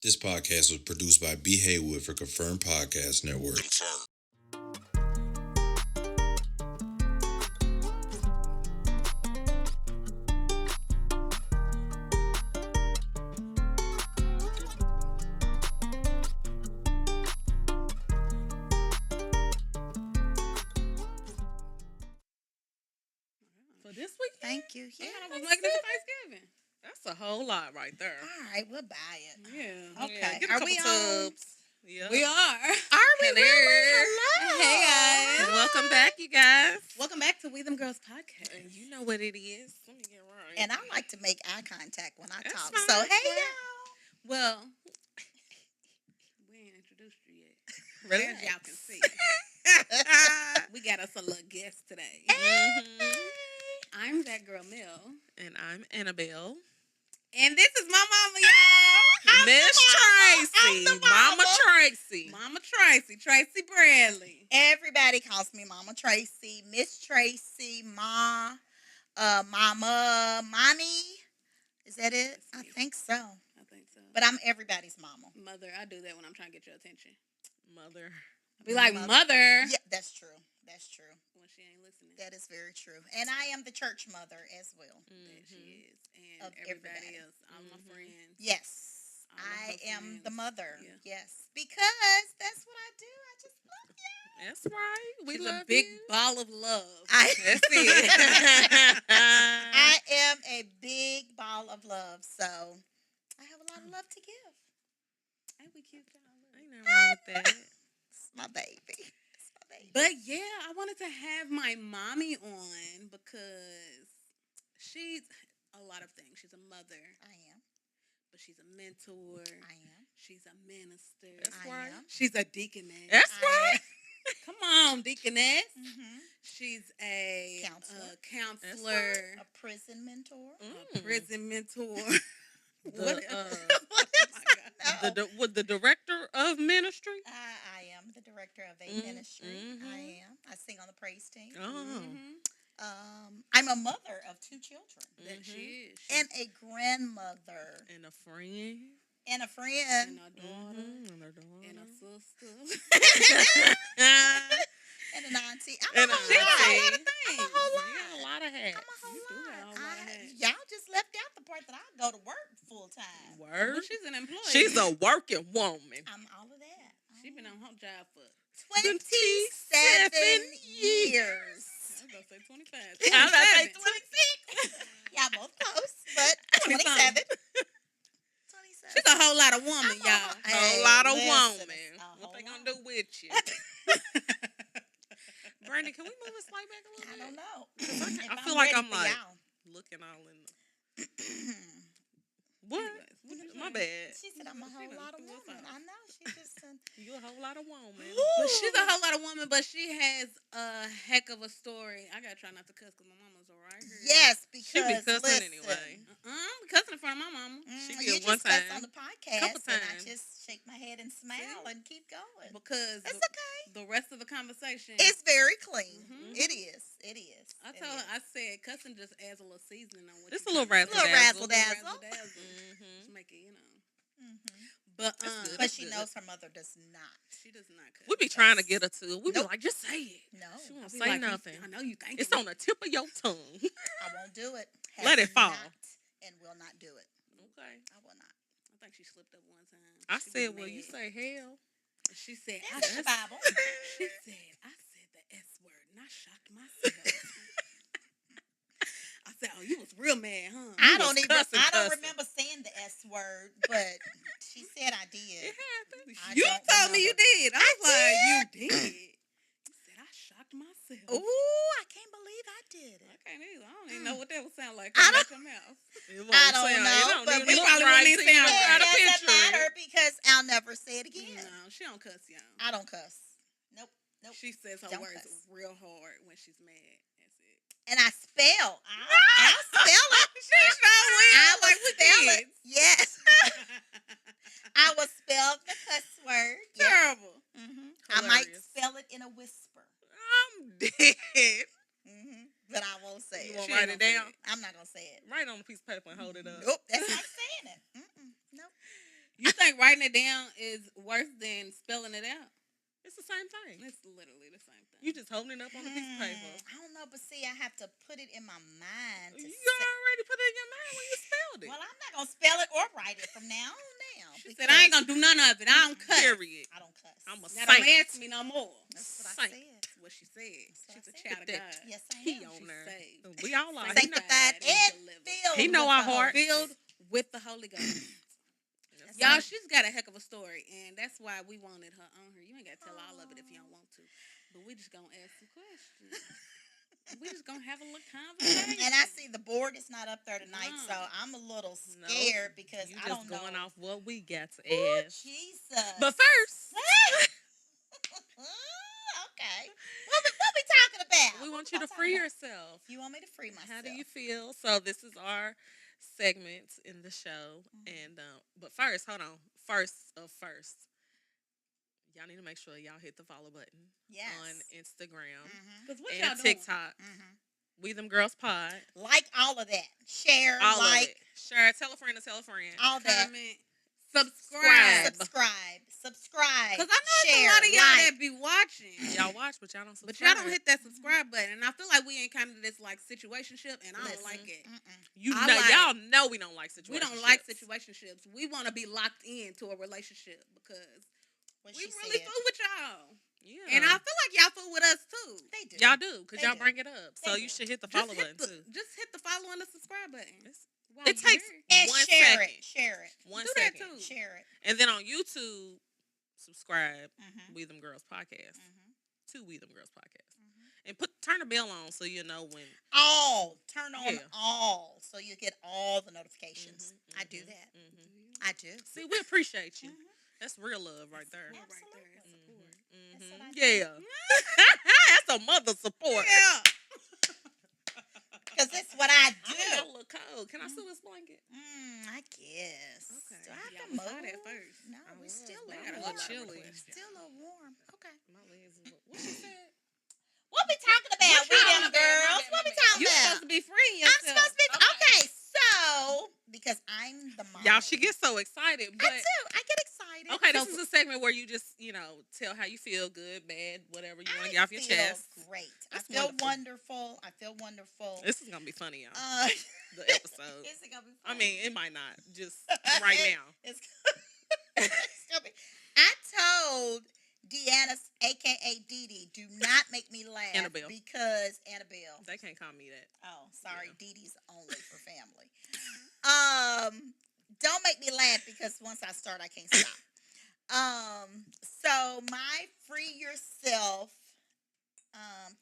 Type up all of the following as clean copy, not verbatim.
This podcast was produced by B. Haywood for Confirmed Podcast Network. For this week? Thank you. Yeah. I was making it for Thanksgiving. That's a whole lot right there. All right, we'll buy it. Yeah. Okay. Yeah, get a Are couple we tubs. Yeah. We are. Are we Hello. really? Hello. Hey, guys. Welcome back, you guys. Welcome back to We Them Girls podcast. And you know what it is. Let me get right. And I like to make eye contact when I That's talk. fine, So, that's hey, fine. y'all. Well, we ain't introduced you yet. Really? As y'all can see, we got us a little guest today. Mhm. I'm that girl, Mill. And I'm Annabelle. And this is my mama, y'all. Miss Tracy. I'm the Mama mama. Tracy. Mama Tracey. Tracy Bradley. Everybody calls me Mama Tracy, Miss Tracy, Mama, Mommy. Is that it? I think so. I think so. But I'm everybody's mama. Mother, I do that when I'm trying to get your attention. Mother. I be like, mother. Yeah, that's true. That's true. When she ain't listening. That is very true. And I am the church mother as well. That she is. And Of everybody everybody. else. All my friends. Yes. All of I her am friends. the mother. Yeah. Yes. Because that's what I do. I just love you. That's right. We She's love a big you. ball of love. That's it. I am a big ball of love. So I have a lot of love to give. Ain't we cute, y'all? Ain't nothing wrong with that. It's my baby. It's my baby. But yeah, I wanted to have my mommy on because she's a lot of things. She's a mother, I am. but she's a mentor. I am. She's a minister. That's I right. am. She's a deaconess. That's I right. Come on, deaconess. Mm-hmm. She's a Counselor. counselor, A prison mentor. a prison mentor. The, What? uh, What is the, no. with the director of ministry. I am the director of a ministry. mhm. I am. I sing on the praise team. Oh. I'm a mother of 2 children That she is. and a grandmother And a friend. and a and friend a daughter And a daughter. and a sister. and an auntie. I'm And a a whole lot. auntie. I'm a whole You lot. got a lot of hats. I'm a whole You do got a lot. whole lot of hats. Y'all just left out the part that I go to work full time. Word. Well, she's an employee. She's a working woman. I'm all of that. She been on her job for 27 years. I was gonna say 25. I was about to say 26. Y'all both close, but 20 27. 27. She's a whole lot of woman, I'm a y'all. A whole lot of listen, women. a What they whole gonna do with you? Brandon, can we move this slide back a little I bit? don't know. I If feel like ready I'm for like y'all. looking all in the. What? Anyways, My bad. She said I'm a whole lot of woman. I know. She just. You a whole lot of woman. But she's a whole lot of woman, but she has a heck of a story. I gotta try not to cuss because my mama's right here. Yes, because She be cussing listen, anyway. I'm cussing in front of my mama. She you did one just cuss time. on the podcast, Couple and I times. just shake my head and smile and keep going. Because It's okay. the rest of the conversation. It's very clean. Mhm. It is. It is. I It told her, is. I said, cussing just adds a little seasoning on what Just you a little trying to say. razzle-dazzle. Razzle-dazzle. Just Mhm. make it, you know. Mhm. But That's good. But That's she good. knows her mother does not. she does not cuss. We be trying to get her to. We be Nope. like, just say it. No, She I won't be say like, nothing. I know you think It's on the tip of your tongue. I won't do it. Let it fall. Not and will not do it. Okay. I will not. I think she slipped up one time. I She was said, well, you mad. say hell. She said, That's in the Bible. She said, I said the S word, and I shocked myself. I said, oh, you was real mad, huh? I was don't even. cussing, I don't cussing. remember saying the S word, but she said I did. It happened. I You don't told me you remember. did. I was like, you did. You said, I shocked myself. Ooh, I can't believe I did I it. can't either. I don't even know what that would sound like I coming don't- out your mouth. It won't I don't sound- know, It don't but even we look probably right wouldn't to even you. sound Try It to doesn't picture it. matter because I'll never say it again. No, she don't cuss, y'all. I don't cuss. Nope. Nope. She says her Don't words cuss. real hard when she's mad. That's it. And I spell. I'll spell it. She sure will. I will like we spell did. it. Yes. I will spell the cuss word. Yes. Terrible. I might Hilarious. spell it in a whisper. I'm dead. But I won't say You it. won't She write ain't it gonna say down? I'm not going to say it. Write on a piece of paper and hold it up. Nope. That's not saying it. Nope. You think writing it down is worse than spelling it out? It's the same thing. It's literally the same thing. You just holding it up on a piece of paper. I don't know, but see, I have to put it in my mind. You already put it in your mind when you spelled it. Well, I'm not gonna spell it or write it from now on. She said, I ain't gonna do none of it. I don't cuss. Period. I don't cuss. I'm a Now saint. don't ask me no more. That's what I Saint. said. That's what she said. That's what She's I a said. child of God. Yes, I He am. on She's there. saved. We all are. Sanctified and filled. He know with our the heart. Holy Filled with the Holy Ghost. That's Y'all, right. she's got a heck of a story, and that's why we wanted her on here. You ain't got to tell all of it if you don't want to. But we just going to ask some questions. We just going to have a little conversation. And I see the board is not up there tonight, so I'm a little scared because you I just don't know. going off what we got to Ooh, ask. Jesus. But first, okay. What we talking about? we want What you to talking free about? yourself. You want me to free myself? How do you feel? So this is our segment in the show, and but first, hold on. First, y'all need to make sure y'all hit the follow button Yes. on Instagram Because what and y'all doing? TikTok. We Them Girls Pod. Like all of that. Share, All like, of it. Share. Tell a friend to tell a friend. all that. Comment. Subscribe. Subscribe. Because I know share, it's a lot of y'all like. that be watching. Y'all watch, but y'all don't But subscribe. y'all don't hit that subscribe button. And I feel like we ain't kind of this like situationship, and I don't Listen, like it. You I know, like- y'all know we don't like situationships. We don't like situationships. We want to be locked into a relationship because What we she really said. fool with y'all. Yeah. And I feel like y'all fool with us too. They do. Y'all do, because They y'all do. bring it up. So They you do. should hit the follow button too. Just hit the follow and the subscribe button. While It you're takes here. And 1 share second. it. Share it. One Do that second. too. Share it. And then on YouTube, subscribe We Them Girls Podcast to We Them Girls Podcast. And turn the bell on so you know when. All. Turn on Yeah. all so you get all the notifications. I do that. I do. See, we appreciate you. That's real love right there. Absolutely. Right there. It's support. That's what I do. Yeah. That's a mother support. Yeah. Because it's what I I got a do. little cold. Can I steal this blanket? I guess. Okay. Do I have Y'all to was move? hot at first. No, I we're was, still but a I little got a warm. little chilly. Still a little warm. Okay. My legs is what she said? What we talking about, What we y'all- them my bad, my girls? bad, What my we bad. talking You about? supposed to be freeing I'm yourself. supposed to be. Okay, so because I'm the mom. Y'all, she gets so excited. But I do. I get excited. okay, So this is a segment where you just, tell how you feel, good, bad, whatever you want to get off your feel chest. Great. That's I feel wonderful. wonderful. I feel wonderful. This is gonna be funny, y'all. The episode. Is it gonna be I funny? mean, it might not. Just right now. It's, it's gonna be. I told Deanna, aka Dee Dee, do not make me laugh Annabelle. because Annabelle. They can't call me that. Oh, sorry, Yeah. Dee Dee's only for family. Don't make me laugh because once I start, I can't stop. So my free yourself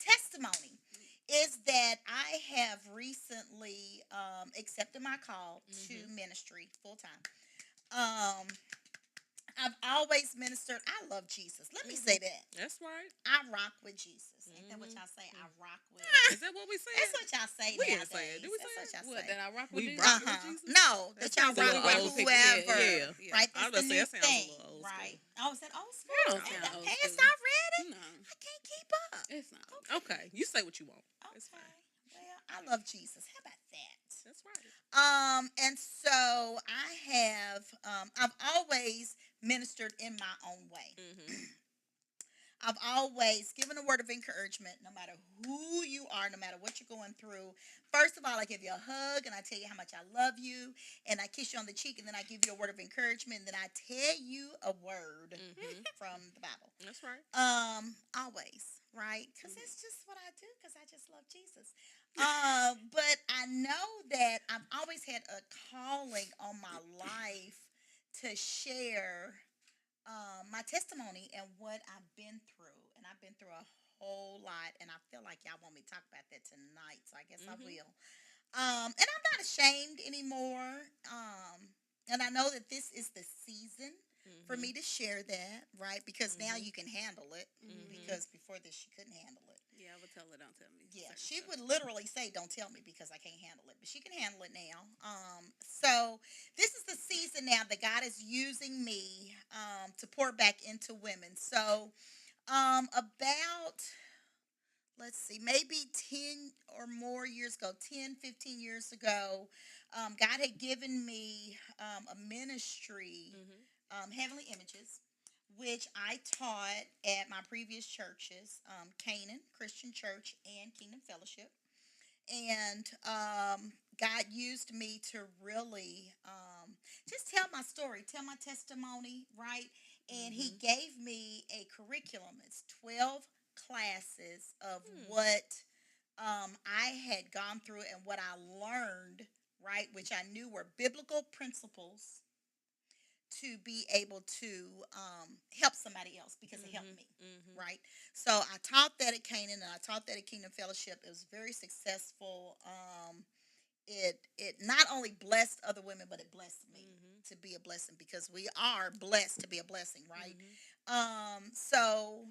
testimony is that I have recently accepted my call to ministry full time. I've always ministered. I love Jesus. Let me say that. That's right. I rock with Jesus. Ain't that what y'all say? I rock with. Is that what we said? That's what y'all say We didn't nowadays. say it. Did we That's say what it? y'all What, say. that I rock with We Jesus? rock with Jesus? No, That that y'all sounds a rock little with old school. whoever. Yeah. Right? I was That's about to the say, new that sounds a thing. little old Right? school. Oh, is that old school? That don't Ain't sound that old past school. already? No, I can't keep up. it's not. Okay. You say what you want. It's Okay. fine. Well, I love Jesus. How about that? That's right. And so I have, I've always ministered in my own way. I've always given a word of encouragement, no matter who you are, no matter what you're going through. First of all, I give you a hug and I tell you how much I love you, and I kiss you on the cheek, and then I give you a word of encouragement, and then I tell you a word from the Bible. That's right. Always, right? Because it's just what I do, because I just love Jesus. But I know that I've always had a calling on my life to share my testimony and what I've been through. And I've been through a whole lot, and I feel like y'all want me to talk about that tonight, so I guess I will. And I'm not ashamed anymore. And I know that this is the season for me to share that, right? Because now you can handle it. Because before this, she couldn't handle it. Yeah, I would tell her, don't tell me. Yeah, she would literally say, "Don't tell me because I can't handle it." But she can handle it now. So this is the season now that God is using me to pour back into women. So about, let's see, maybe 10 or more years ago, 10, 15 years ago, God had given me a ministry Heavenly Images, which I taught at my previous churches, Canaan Christian Church and Kingdom Fellowship. And God used me to really just tell my story, tell my testimony, right? And He gave me a curriculum. It's 12 classes of what I had gone through and what I learned, right? Which I knew were biblical principles to be able to help somebody else because it helped me, right? So I taught that at Canaan and I taught that at Kingdom Fellowship. It was very successful. It not only blessed other women, but it blessed me to be a blessing because we are blessed to be a blessing, right? So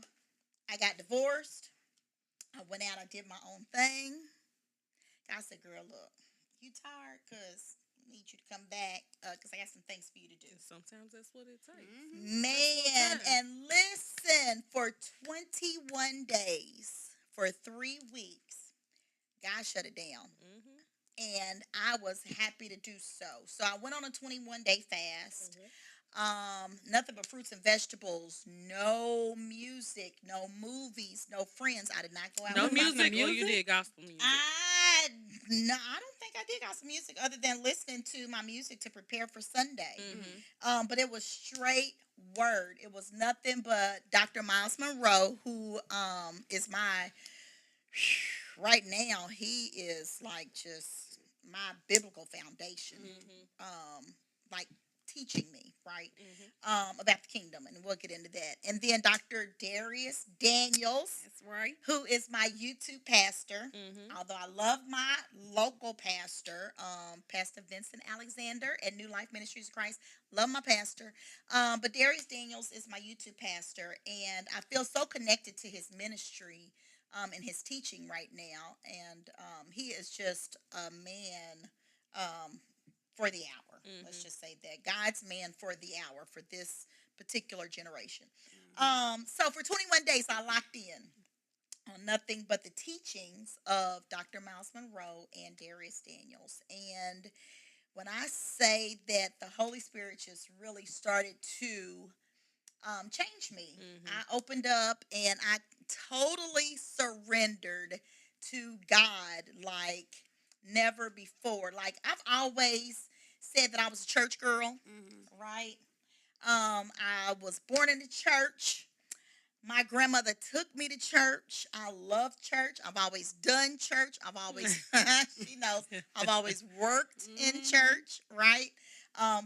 I got divorced. I went out. I did my own thing. I said, "Girl, look, you tired? Cause I need you to come back. Cause I got some things for you to do." Sometimes that's what it takes. Man, and listen, for 21 days, for 3 weeks, God shut it down. And I was happy to do so. So I went on a 21-day fast. Nothing but fruits and vegetables. No music. No movies. No friends. I did not go out. No with my music, friends. or you did gospel music? I don't think I did gospel music other than listening to my music to prepare for Sunday. But it was straight word. It was nothing but Dr. Miles Monroe, who is my right now. He is like just my biblical foundation. Like teaching me, right, about the kingdom, and we'll get into that. And then Dr. Darius Daniels, That's right, who is my YouTube pastor. Although I love my local pastor, Pastor Vincent Alexander at New Life Ministries of Christ. Love my pastor. But Darius Daniels is my YouTube pastor, and I feel so connected to his ministry and his teaching right now. And he is just a man for the hour. Let's just say that. God's man for the hour for this particular generation. So for 21 days, I locked in on nothing but the teachings of Dr. Miles Monroe and Darius Daniels. And when I say that the Holy Spirit just really started to change me, I opened up and I totally surrendered to God like never before. Like I've always said that I was a church girl, right? I was born in the church. My grandmother took me to church. I love church. I've always done church. I've always, she knows, I've always worked in church, right?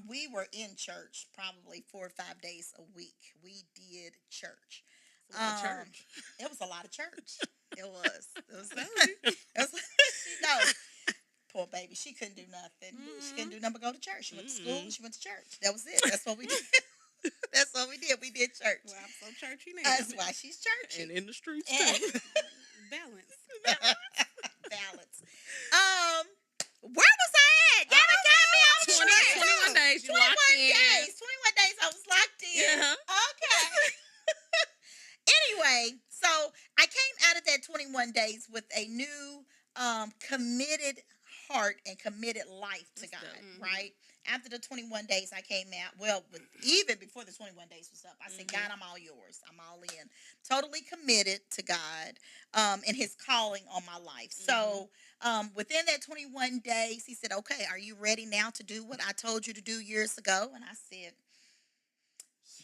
We were in church probably 4 or 5 days a week. We did church. Church. It was a lot of church. It was. She knows. Poor baby. She couldn't do nothing. She couldn't do nothing but go to church. She went to school. She went to church. That was it. That's what we did. That's what we did. We did church. Well, I'm so churchy now. That's why she's churchy. And in the streets too. Balance. Balance. Where was I at? Y'all done got me off 21 days. You locked in. 21 days. I was locked in. Yeah. Okay. Anyway, so I came out of that 21 days with a new committed heart and committed life to God, right? After the 21 days I came out, well, even before the 21 days was up, I said, God, I'm all yours. I'm all in. Totally committed to God and his calling on my life. So within that 21 days, he said, okay, are you ready now to do what I told you to do years ago? And I said,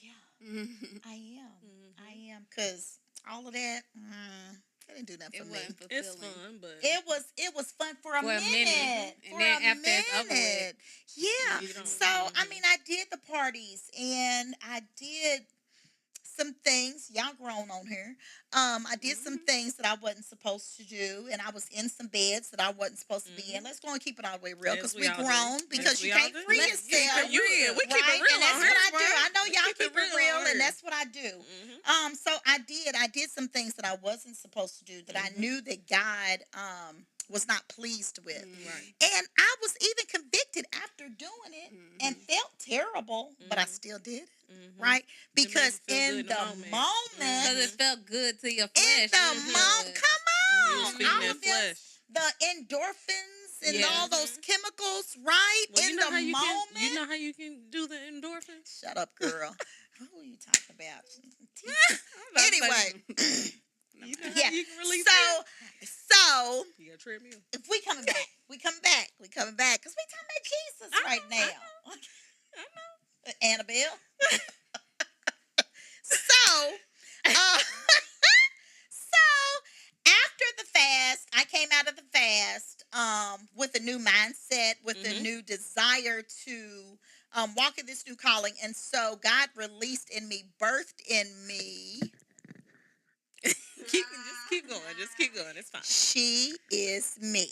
yeah, I am. I am. Because all of that, it didn't do nothing for me. It's fun, but it was fun for a And minute. For then a after it's over minute. with, Yeah. So I mean, I did the parties and I did some things. Y'all grown on here. I did some things that I wasn't supposed to do, and I was in some beds that I wasn't supposed to be in. Let's go and keep it all the way real, because we grown. Because you can't free yourself. We keep it real. And that's what I do. I know y'all keep it real, on and that's what I do. So I did some things that I wasn't supposed to do that I knew that God was not pleased with. And I was even convicted after doing it and felt terrible, but I still did it. Right? Because in the moment, because it felt good to your flesh. in the moment, come on, You was feeding all that of this, flesh. the endorphins and Yeah. all those chemicals, right? Well, in the moment. you know how you can do the endorphins? Shut up, girl. Who are you talking about? I'm Anyway, about to say- You know yeah. how you can release So You got a treadmill. if we coming back, because we talking about Jesus right now. I know. Annabelle. So, uh, so after the fast, I came out of the fast with a new mindset, with a Mhm. new desire to walk in this new calling, and so God released in me, birthed in me. Just keep going. Just keep going. It's fine. She is me.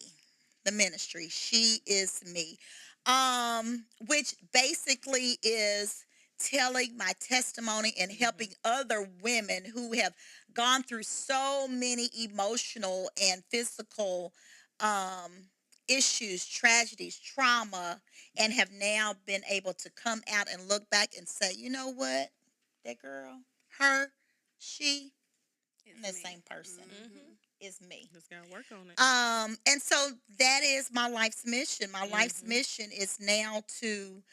The ministry. She is me. Which basically is telling my testimony and helping other women who have gone through so many emotional and physical issues, tragedies, trauma, and have now been able to come out and look back and say, you know what? That girl, her, she, It's the me. same person Mhm. is me. Just gotta work on it. And so that is my life's mission. My life's Mhm. mission is now to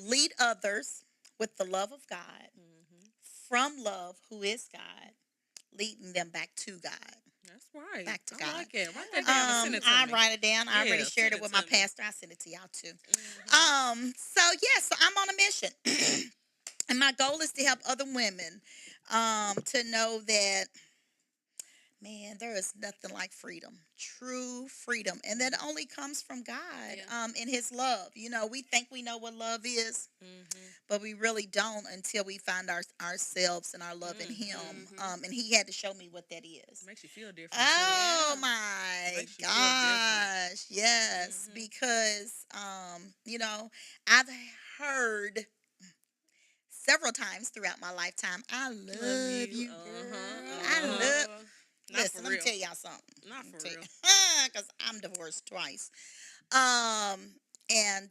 lead others with the love of God, from love, who is God, leading them back to God. That's right. Back to I God. like it. Write that down and send it to I me. write it down. I Yeah, already shared send it it with to my me. pastor. I sent it to y'all too. Mhm. So I'm on a mission. And my goal is to help other women to know that, man, there is nothing like freedom, true freedom. And that only comes from God in His love. You know, we think we know what love is, but we really don't until we find ourselves and our love in Him. And He had to show me what that is. Makes you feel different. Oh too. my Makes you feel gosh. Yes. Because, you know, I've heard several times throughout my lifetime, I love you, girl. I love. Not Listen, for let me real. tell y'all something. Not for real. Because I'm divorced twice. And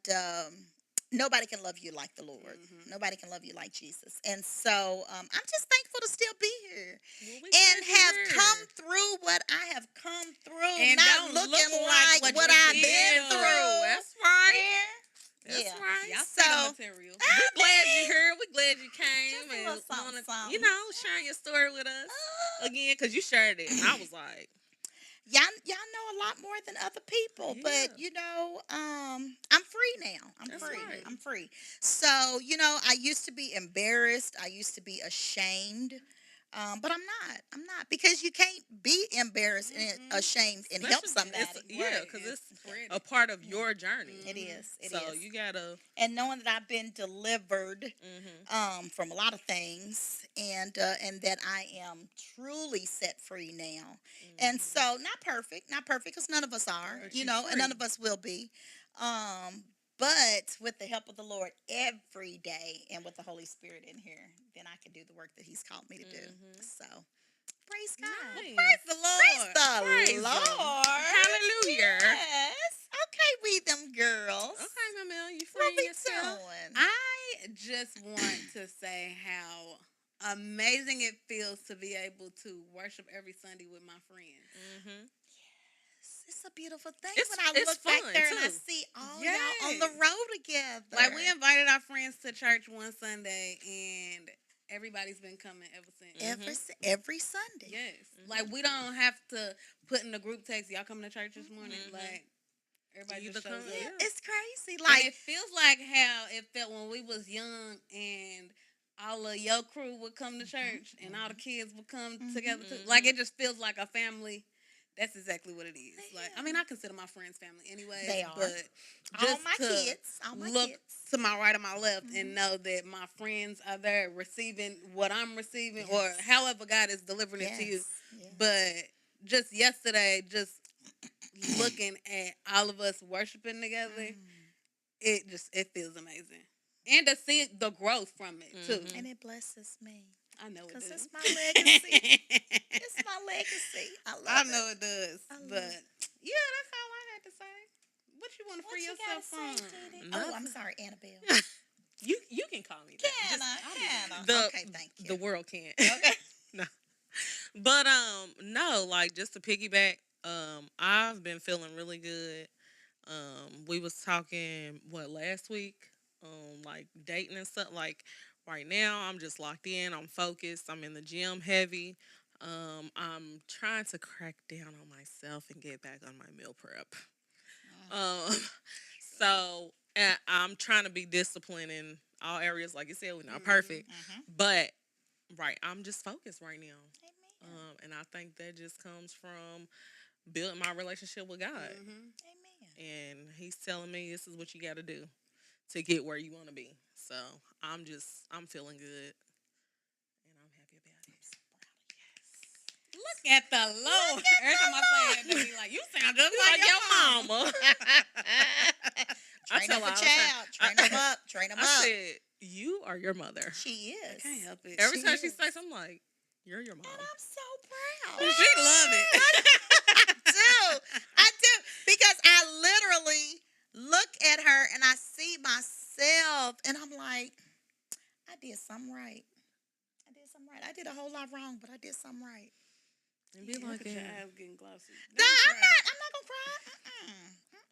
nobody can love you like the Lord. Nobody can love you like Jesus. And so I'm just thankful to still be here. Well, we And glad you're have here. come through what I have come through. And not don't looking look like like what what I've you've been been through. through. That's right. Yeah. That's Yeah. right. Y'all So, freedom material. We're glad you're here. We're glad you came Just a and little something, wanna, something. you know, sharing your story with us again because you shared it, and I was like, y'all know a lot more than other people, Yeah. but you know, I'm free now. That's free. right. I'm free. So, you know, I used to be embarrassed. I used to be ashamed. But I'm not. I'm not, because you can't be embarrassed and ashamed and help especially- somebody. yeah, because it's Freedom. a part of your journey. It is. It so is. you gotta. And knowing that I've been delivered from a lot of things, and that I am truly set free now. And so not perfect, because none of us are, But you you know, and free. none of us will be. But with the help of the Lord every day, and with the Holy Spirit in here, then I can do the work that He's called me to do. So praise God. Nice. Praise the Praise the Praise Him. Lord. Hallelujah. Yes. Okay, we them girls. Okay, Mamel, you What free we yourself? doing? I just want to say how amazing it feels to be able to worship every Sunday with my friends. It's a beautiful thing It's- when I it's look back fun, there and I too. see all y'all on the Yes. road together. Like, we invited our friends to church one Sunday, and everybody's been coming ever since. every Sunday. Yes. Like, we don't have to put in the group text, y'all coming to church this morning? Like, everybody You just either shows come- up. Yeah, Yeah. it's crazy. And Like, it feels like how it felt when we was young and all of your crew would come to church and all the kids would come together too. Like, it just feels like a family. That's exactly what it is. Like, I mean, I consider my friends family anyway. They are. But all just my to kids. All my look kids. to my right and my left and know that my friends are there receiving what I'm receiving, or Yes. however God is delivering it to you. Yes. But just yesterday, just looking at all of us worshiping together, it feels amazing. And to see the growth from it too. And it blesses me. I know it Because does. it's my legacy. It's my legacy. I love I it. know it does. I love But it. yeah, that's all I had to say. What you want to What free you yourself gotta from? say, Dee Dee? Nothing. Oh, I'm sorry, Annabelle. You can call me that. Can Just- I? the, Okay, thank you. The world can't. Okay. No. But no, like, just to piggyback, I've been feeling really good. We was talking last week, like dating and stuff. Like right now, I'm just locked in. I'm focused. I'm in the gym heavy. I'm trying to crack down on myself and get back on my meal prep. Um, so I'm trying to be disciplined in all areas. Like you said, we're not perfect, but right, I'm just focused right now. And I think that just comes from building my relationship with God. Amen. And He's telling me this is what you got to do to get where you want to be. So I'm feeling good, and I'm happy about it. Look at the Lord. Every time I say it, they be like, you sound just like your mama. Train up a child. Train them up. Train them up. I said, you are your mother. She is. I can't help it. Every time she says, I'm like, you're your mom. And I'm so proud. She love it. I do. Because I literally look at her and I see myself and I'm like, I did something right. I did a whole lot wrong, but I did something right. And be Look like, at your eyes getting glossy. No, I'm not gonna cry.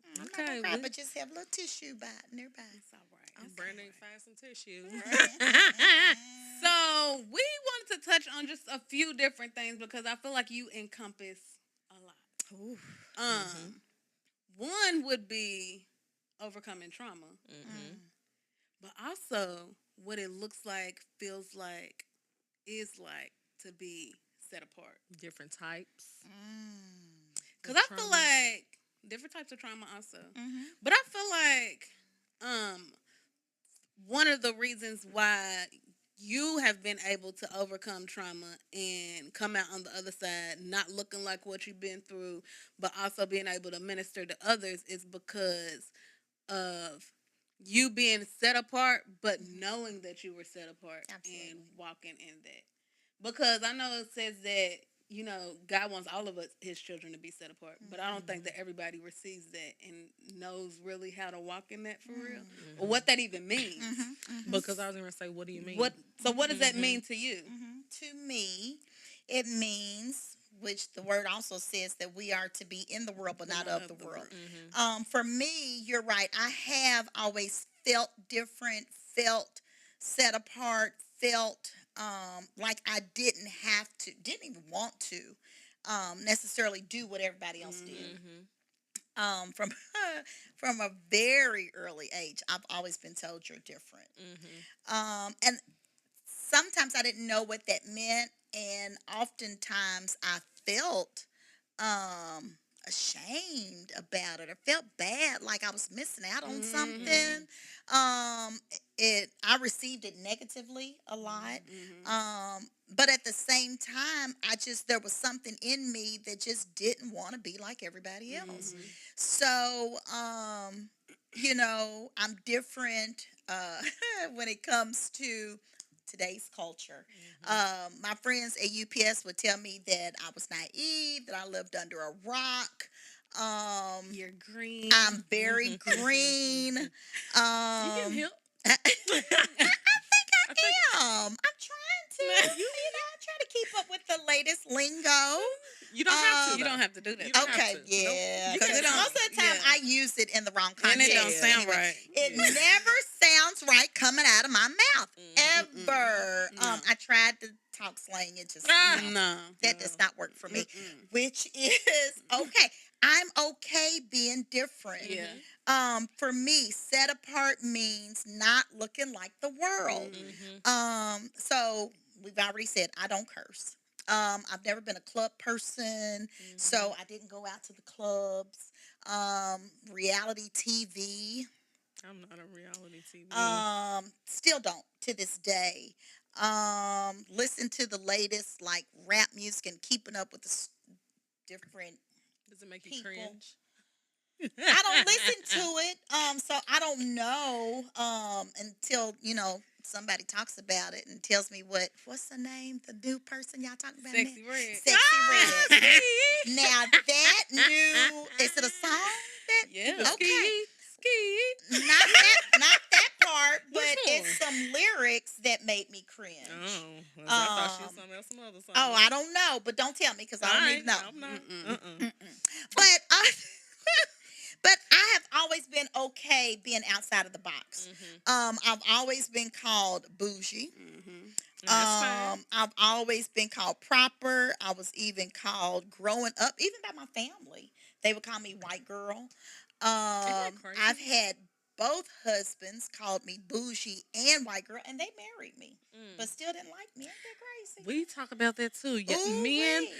I'm not Okay, gonna cry, but just have a little tissue by nearby. It's all right. I'm Brandon, find some tissue. So we wanted to touch on just a few different things because I feel like you encompass a lot. Ooh. One would be overcoming trauma, but also what it looks like, feels like, is like to be set apart. Different types. Because I feel like different types of trauma also. But I feel like one of the reasons why you have been able to overcome trauma and come out on the other side not looking like what you've been through, but also being able to minister to others is because of you being set apart, but knowing that you were set apart. Absolutely. And walking in that. Because I know it says that, you know, God wants all of us, His children, to be set apart. But I don't think that everybody receives that and knows really how to walk in that for real. Or what that even means. Because I was going to say, what do you mean? What does that mean to you? To me, it means, which the word also says, that we are to be in the world, but not of the world. For me, you're right. I have always felt different, felt set apart, felt like I didn't even want to necessarily do what everybody else did. From a very early age, I've always been told you're different. And sometimes I didn't know what that meant, and oftentimes I felt ashamed about it. I felt bad, like I was missing out on something. I received it negatively a lot. But at the same time, there was something in me that just didn't want to be like everybody else. So, you know, I'm different when it comes to today's culture. My friends at UPS would tell me that I was naive, that I lived under a rock. You're green. I'm very green. You can help. I am. I'm trying to. I try to keep up with the latest lingo. You don't have to. You don't have to do that. Okay, yeah. Nope. Because most of the time I use it in the wrong context. And it don't sound right. It never sounds right coming out of my mouth. Ever. I tried to talk slang. It just that does not work for me. Which is okay. I'm okay being different. For me, set apart means not looking like the world. So we've already said I don't curse. I've never been a club person, so I didn't go out to the clubs. Reality TV. I'm not a reality TV. Still don't to this day. Listen to the latest like rap music and keeping up with the different. Does it make you people. cringe? I don't listen to it, so I don't know until somebody talks about it and tells me what's the name, the new person y'all talking about? Sexy Red. Sexy Red. Now that new, is it a song? Okay. Ski. Not that part, but it's some lyrics that made me cringe. Oh, I thought she was something else, some other song. Oh, I don't know, but don't tell me because I don't even know. I'm not. But But I have always been okay being outside of the box. I've always been called bougie. That's fine. I've always been called proper. I was even called growing up, even by my family. They would call me white girl. crazy? I've had both husbands called me bougie and white girl, and they married me, but still didn't like me. Ain't that crazy? We talk about that too. Yeah, Ooh, men wee.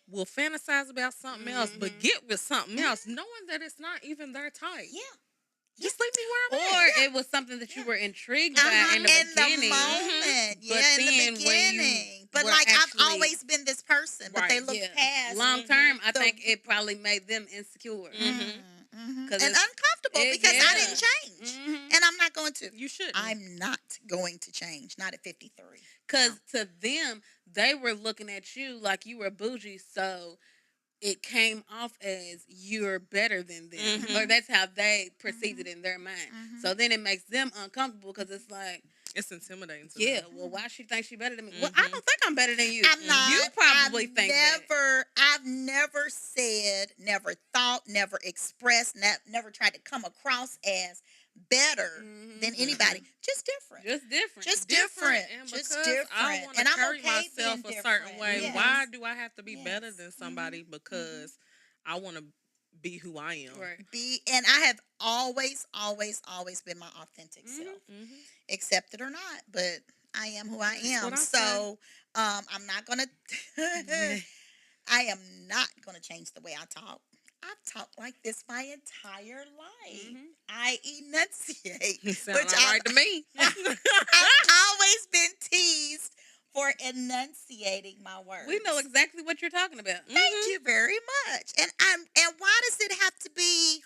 will fantasize about something else, but get with something else, knowing that it's not even their type. Yeah. Just leave me where I'm Or at. it was something that you were intrigued by in the beginning. moment. But Yeah, in the then when you beginning. But were like actually- I've always been this person, but they Right. look past long term, I the- think it probably made them insecure. and 'Cause uncomfortable it- because I yeah. didn't change. And I'm not going to. You shouldn't. I'm not going to change. Not at 53. Because to them, they were looking at you like you were bougie, so it came off as you're better than them, or that's how they perceived it in their mind. So then it makes them uncomfortable because it's like, It's intimidating to yeah, them. well, why she thinks she better than me? Well, I don't think I'm better than you. I'm not. You probably think that. I've never said, never thought, never expressed, never tried to come across as better than anybody. Just different. Just different. Just different. And Just because different. I want to And I'm carry okay myself being a certain different. way. Yes. Why do I have to be better Yes. than somebody? Because I want to be who I am. Right. And I have always been my authentic self, accept it or not. But I am who I am. what I So I'm not gonna. I am not gonna change the way I talk. I've talked like this my entire life. I enunciate, Sound which all right to me. I've always been teased for enunciating my words. We know exactly what you're talking about. Thank you very much. And why does it have to be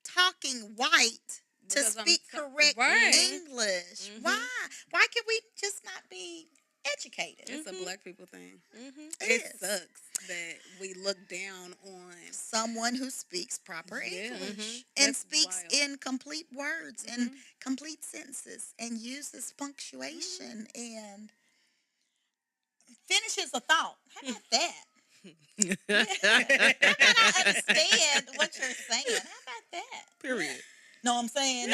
talking white to Because I'm speak so- correct right. English? Why? Why can we just not be educated? It's a black people thing. It It is. sucks that we look down on. Someone who speaks proper Yeah. English and That's speaks wild. in complete words and complete sentences and uses punctuation and finishes a thought. How about that? I understand what you're saying. How about that? Period. Know what I'm saying?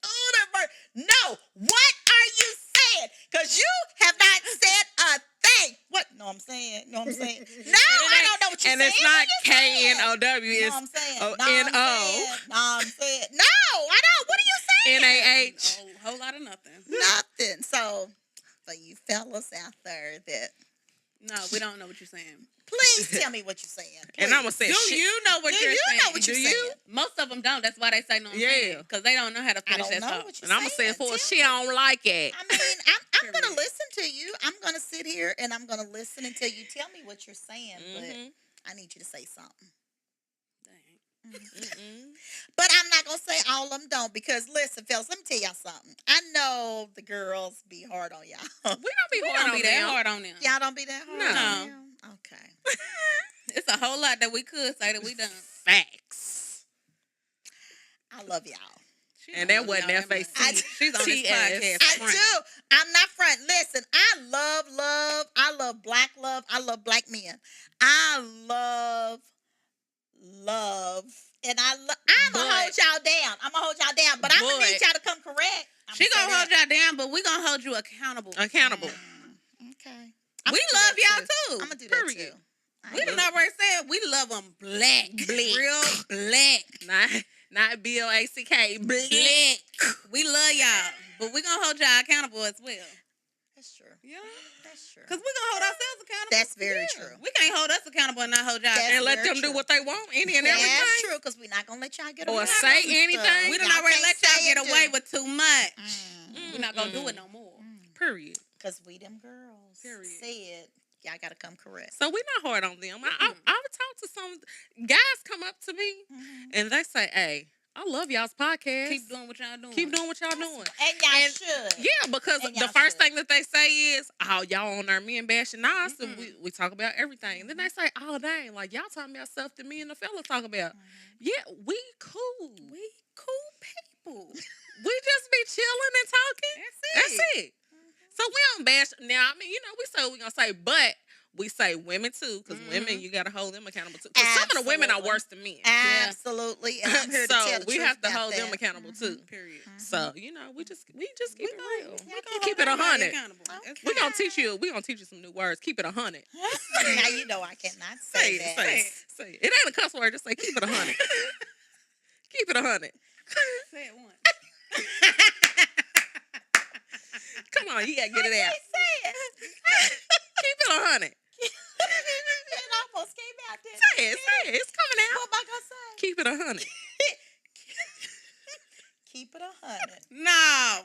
Oh, no, what are you saying? Because you have not said a thing. What? Know what I'm saying? Know what I'm saying? No, I don't know what you're And saying. it's not What you saying? K-N-O-W. Know It's what I'm saying? O-N-O. No, I'm saying. No, I don't. What are you saying? N-A-H. A whole lot of nothing. Nothing. So, for you fellas out there that, No, we don't know what you're saying. please tell me what you're saying. And I'm going to say Do shit. you know what Do you're you saying? know what you're saying? Most of them don't. That's why they say no. Yeah. Because they don't know how to I finish don't that know thought. what you're And I'm going to say it saying. for Tell she me. don't like it. I mean, I'm going to listen to you. I'm going to sit here and I'm going to listen until you tell me what you're saying. But I need you to say something. But I'm not going to say all of them don't because, listen, fellas, let me tell y'all something. I know the girls be hard on y'all. We don't be We hard don't on be that them. hard on them. Y'all don't be that hard No. on them? Okay. It's a whole lot that we could say that we done. Facts. I love y'all. She And don't that know wasn't y'all that much. FAC. She's on this TS. podcast. I Front. do. I'm not front. Listen, I love black love. I love black men. I love. And I'm going to hold y'all down. I'm going to hold y'all down. But I'm going to need y'all to come correct. She gonna hold y'all down, but we gonna hold you accountable. Accountable. Okay. We love y'all too. I'm going to do that Period. too. We done already said we love them black. Real black. Not B-L-A-C-K. Black. We love y'all, but we gonna hold y'all accountable as well. That's true. You know? That's true. Because we gonna hold ourselves accountable. That's very true. We can't hold us accountable and not hold y'all That's And accountable. let very them do true. what they want, any and everything. That's true, because we're not going to let y'all get away Or with say stuff. anything. We done Y'all already can't let y'all say get and away do. with too much. We're not gonna do it no more. Period. Because we them girls Period. said, y'all got to come correct. So we not hard on them. I would talk to some guys come up to me and they say, "Hey, I love y'all's podcast. Keep doing what y'all doing. Keep doing what y'all doing." And y'all should. Yeah, because And the y'all first should. thing that they say is, "Oh, y'all on our men bashing us," and we talk about everything. And then they say, "Oh, dang, like y'all talking about stuff that me and the fellas talk about." Yeah, we cool. We cool people. We just be chilling and talking. That's it. So we don't bash. Now, I mean, we say what we gonna say, but we say women too, because women, Mhm. you got to hold them accountable too. Because some of the women are Absolutely. worse than men. Absolutely. And I'm here to So tell the we truth have to about hold them that. accountable too. Period. So we just keep it real. Yeah, Keep it 100. accountable. Okay. We gonna teach you. We gonna teach you some new words. Keep it 100. Now you know I cannot Say say it. that. Say it. It ain't a cuss word. Just say keep it 100. Keep it 100. Say it once. Come on, you gotta get it out. Say it. Keep it 100. It almost came out, didn't Say it. Say it. It's coming What out. am I gonna say? Keep it 100. Keep it 100. No.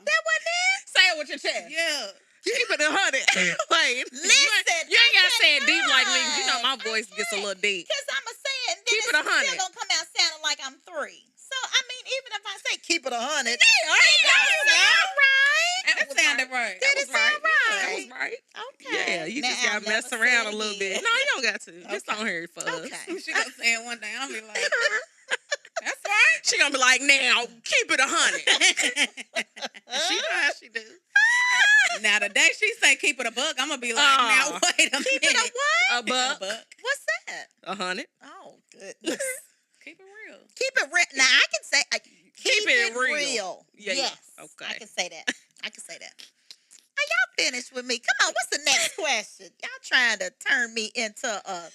That wasn't it? Say it with your chest. Yeah. Keep it 100. Wait. Listen, You ain't gotta say it deep like me, 'cause you know cannot. my voice gets a little deep. Because I'm going to say it, and then Keep it it's 100. still going to come out sounding like I'm 3. So, I mean, even if I say keep it 100, it Yeah, don't sound right. It sounded right. Did it sound right? That was right. Okay. Yeah, you Now, just gotta I'll mess never around say a it little again. bit. No, you don't got to. Just Okay. don't hear it for us. Okay. She gonna say it one day. I'll be like, that's right. She gonna be like, now keep it 100. She know how she do. Now the day she say keep it a buck, I'm gonna be like, now wait a minute. Keep it a what? A buck. A buck. What's that? 100. Oh, goodness. Keep it real. Keep it real. Now, I can say keep it it real. real. Yeah, yes. okay. I can say that. I can say that. Now, y'all finished with me. Come on, what's the next question? Y'all trying to turn me into a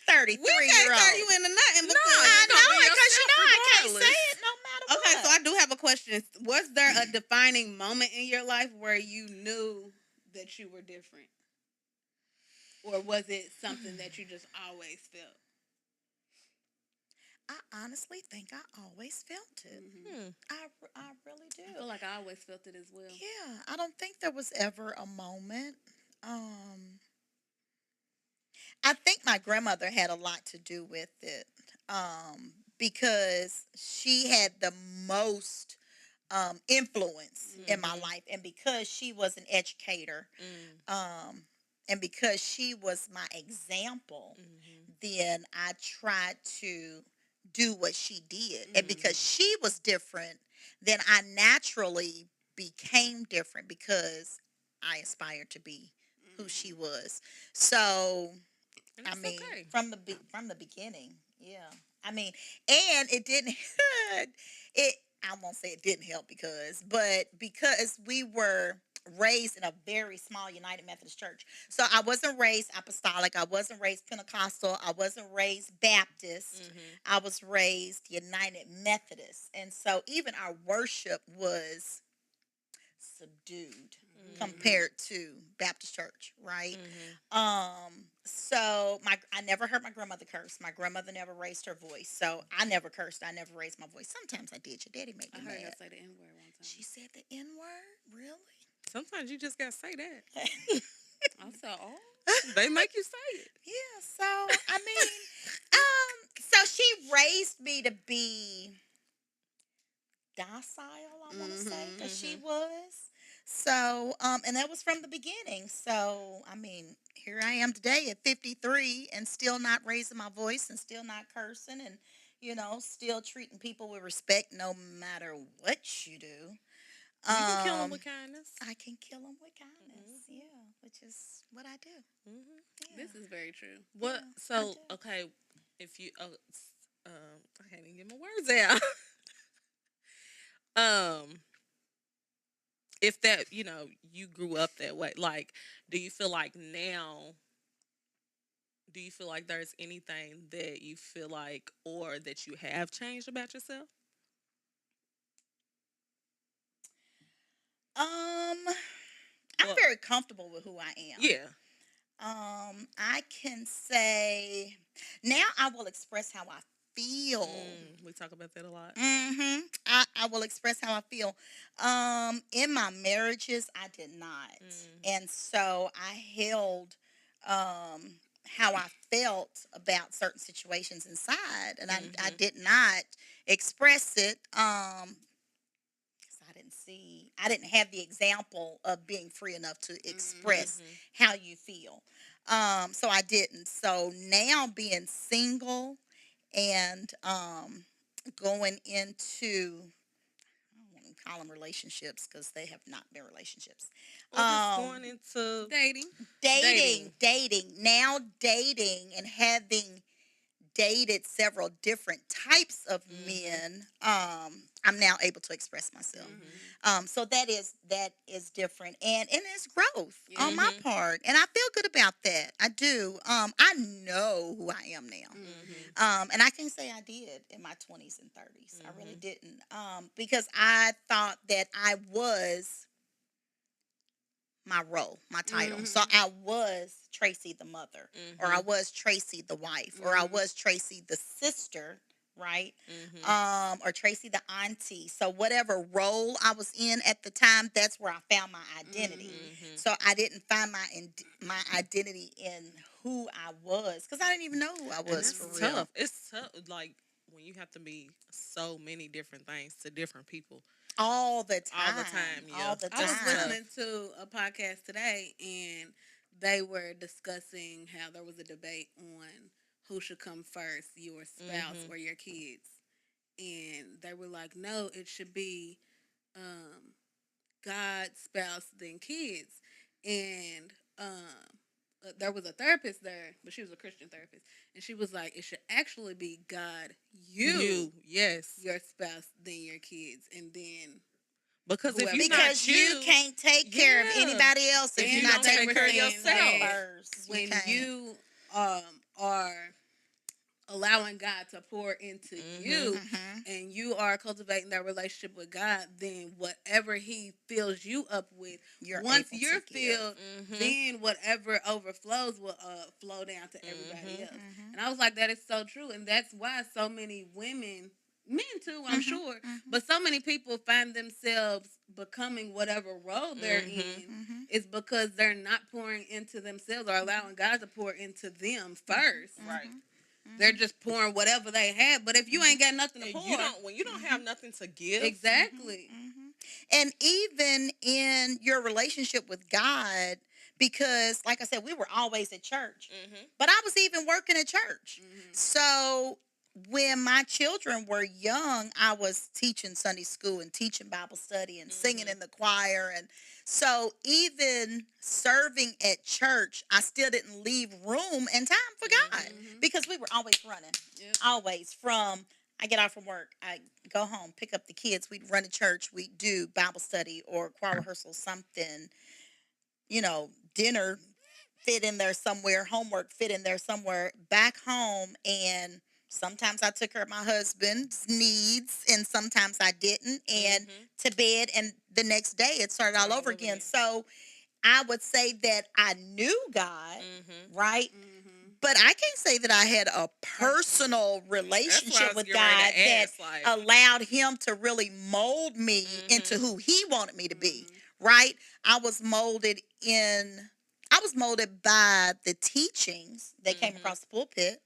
33-year-old. We can't turn you into nothing. Because I gonna know be it because you know I can't regardless. say it no matter what. Okay, so I do have a question. Was there a defining moment in your life where you knew that you were different? Or was it something that you just always felt? I honestly think I always felt it. Mm-hmm. I really do. I feel like I always felt it as well. Yeah, I don't think there was ever a moment. I think my grandmother had a lot to do with it because she had the most influence in my life, and because she was an educator, and because she was my example, then I tried to do what she did, and because she was different, then I naturally became different because I aspired to be who she was. So And I that's mean, okay. from the beginning, yeah. I mean, and it didn't. It I won't say it didn't help but because we were raised in a very small United Methodist church, so I wasn't raised apostolic. I wasn't raised Pentecostal. I wasn't raised Baptist. I was raised United Methodist, and so even our worship was subdued compared to Baptist church, right? So I never heard my grandmother curse. My grandmother never raised her voice, so I never cursed. I never raised my voice. Sometimes I did. Your daddy made me I heard her mad. say the N-word one time. She said the N word, really? Sometimes you just gotta say that. I said, oh. They make you say it. Yeah. So I mean, so she raised me to be docile. I want to say because she was. So, and that was from the beginning. So, I mean, here I am today at 53 and still not raising my voice and still not cursing and, still treating people with respect no matter what you do. You can kill them with kindness. I can kill them with kindness, yeah, which is what I do. Yeah. This is very true. What? Yeah, So, I do. okay, if you, I can't even get my words out. If that, you grew up that way, like, do you feel like there's anything that you feel like or that you have changed about yourself? I'm very comfortable with who I am. Yeah. I can say now I will express how I feel. We talk about that a lot. I will express how I feel. In my marriages, I did not, and so I held how I felt about certain situations inside, and I did not express it. I didn't have the example of being free enough to express how you feel. So I didn't. So now being single and going into, I don't want to call them relationships because they have not been relationships. Or just going into Dating. Dating. Now dating and having dated several different types of men, I'm now able to express myself. So that is different, and it's growth on my part, and I feel good about that. I do. I know who I am now, and I can't say I did in my 20s and 30s. I really didn't, because I thought that I was my role, my title. So I was Tracey the mother, or I was Tracey the wife, or I was Tracey the sister, right? Or Tracey the auntie. So whatever role I was in at the time, that's where I found my identity. So I didn't find my identity in who I was, because I didn't even know who I was for it's real. tough. It's tough. Like when you have to be so many different things to different people. All the time. All the time, yeah. All the I was time. listening to a podcast today, and they were discussing how there was a debate on who should come first, your spouse or your kids. And they were like, no, it should be God, spouse, then kids. And there was a therapist there, but she was a Christian therapist. And she was like, it should actually be God, yes. your spouse, then your kids, and then Because if whoever. you Because not you can't take care of Yeah. anybody else if And you're you not don't taking take care of care of yourself yourself. first. when can't. you are allowing God to pour into you, and you are cultivating that relationship with God, then whatever He fills you up with, You're once able you're to give. filled, then whatever overflows will flow down to everybody else. And I was like, that is so true, and that's why so many women, men too, I'm sure, but so many people find themselves becoming whatever role they're in is because they're not pouring into themselves or allowing God to pour into them first. Right. They're just pouring whatever they have. But if you ain't got nothing to And pour, when you don't have nothing to give, exactly. And even in your relationship with God, because like I said, we were always at church, but I was even working at church. So when my children were young, I was teaching Sunday school and teaching Bible study and singing in the choir. And so even serving at church, I still didn't leave room and time for God, because we were always running. Yep. Always. From I get out from work, I go home, pick up the kids, we'd run to church, we'd do Bible study or choir rehearsal, something, dinner fit in there somewhere, homework fit in there somewhere, back home. And sometimes I took care of my husband's needs and sometimes I didn't, and to bed, and the next day it started all over again. So I would say that I knew God, right? But I can't say that I had a personal relationship with God that allowed Him to really mold me into who He wanted me to be, right? I was molded by the teachings that came across the pulpit.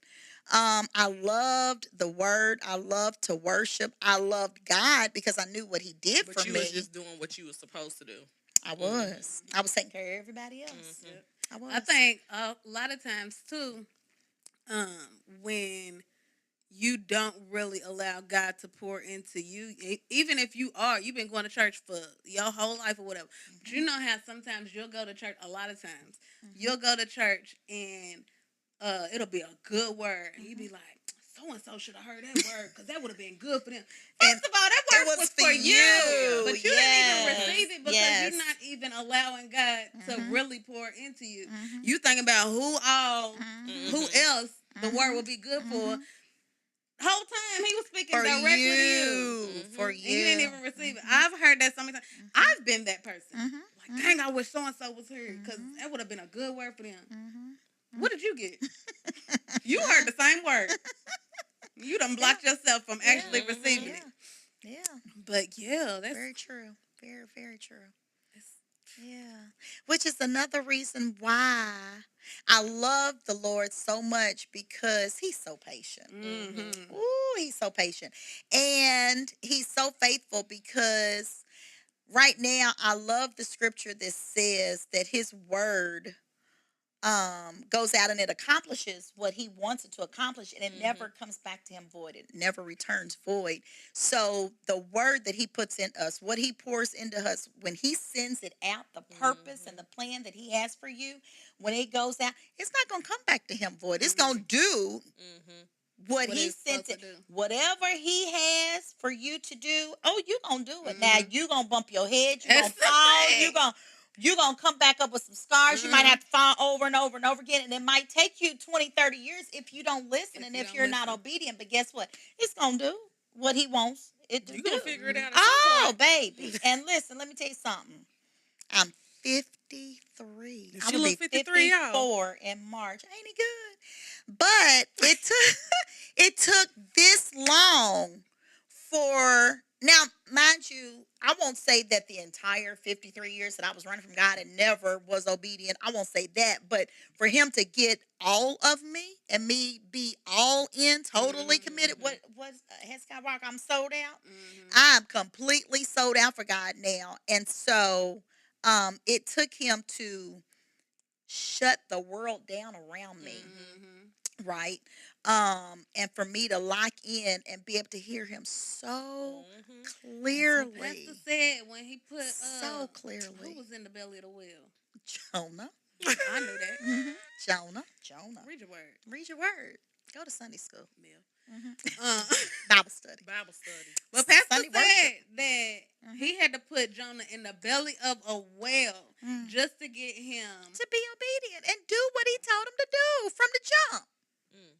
I loved the word. I loved to worship. I loved God because I knew what He did but for you me. was just doing what you was supposed to do. I was. I was taking care of everybody else. I was. I think a lot of times too, when you don't really allow God to pour into you, even if you've been going to church for your whole life or whatever, but you know how sometimes you'll go to church, a lot of times, you'll go to church and it'll be a good word, and you be like, so-and-so should have heard that word because that would have been good for them. First of all, that word was for you, but you didn't even receive it because you're not even allowing God to really pour into you. You think about who else the word will be good for. Whole time he was speaking for directly you. to you. For you. And you didn't even receive it. I've heard that so many times. I've been that person. Like, dang, I wish so-and-so was here because that would have been a good word for them. What did you get? You heard the same word. You done blocked yourself from actually receiving it. Yeah. But yeah, that's very true. Very, very true. Yeah. Which is another reason why I love the Lord so much, because He's so patient. Ooh, He's so patient. And He's so faithful, because right now I love the scripture that says that His word goes out and it accomplishes what he wants it to accomplish, and it never comes back to him void. It never returns void. So the word that he puts in us, what he pours into us, when he sends it out, the purpose and the plan that he has for you, when it goes out, it's not going to come back to him void. It's going to do what he sent it. Whatever he has for you to do, oh, you're going to do it. Now, you're going to bump your head. You're going to fall. You're going to come back up with some scars. You might have to fall over and over and over again. And it might take you 20, 30 years if you don't listen and if you're not obedient. But guess what? It's going to do what he wants it to do. You're going to figure it out at some point. Baby. And listen, let me tell you something. I'm 53. I'm going to be 54 in March. Ain't it good? But it took this long for... Now, mind you, I won't say that the entire 53 years that I was running from God and never was obedient. I won't say that. But for him to get all of me and me be all in, totally committed. What has Skywalker? I'm sold out. I'm completely sold out for God now. And so it took him to shut the world down around me. Right? And for me to lock in and be able to hear him so clearly. That's what Pastor said when he put so clearly. Who was in the belly of the whale? Jonah. I knew that. Jonah. Read your word. Read your word. Go to Sunday school. Yeah. Bible study. But Pastor Sunday said that he had to put Jonah in the belly of a whale just to get him to be obedient and do what he told him to do from the jump.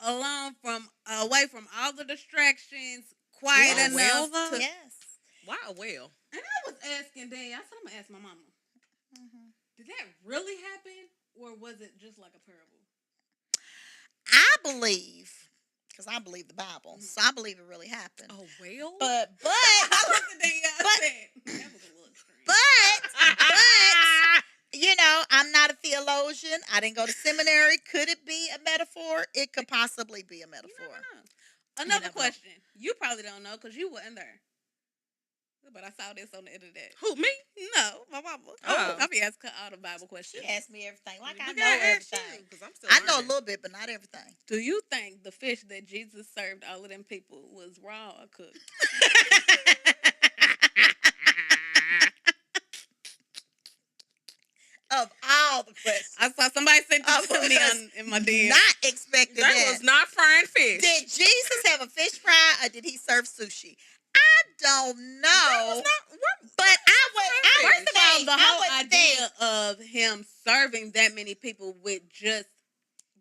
Away from all the distractions, quiet enough. Yes. Why a whale? And I was asking Dad, I said, I'm going to ask my mama, did that really happen, or was it just like a parable? I believe, because I believe the Bible, so I believe it really happened. A whale? But I looked at that was a little extreme. But you know, I'm not a theologian. I didn't go to seminary. Could it be a metaphor? It could possibly be a metaphor. Another question. You probably don't know because you weren't there. But I saw this on the internet. Who, me? No, my mama. I be asking her all the Bible questions. She asked me everything. Like I know everything. I know a little bit, but not everything. Do you think the fish that Jesus served all of them people was raw or cooked? Of all the questions. I saw somebody sent this to me in my DM. Not expecting that. That was not frying fish. Did Jesus have a fish fry or did he serve sushi? I don't know. But first of all, the whole idea of him serving that many people with just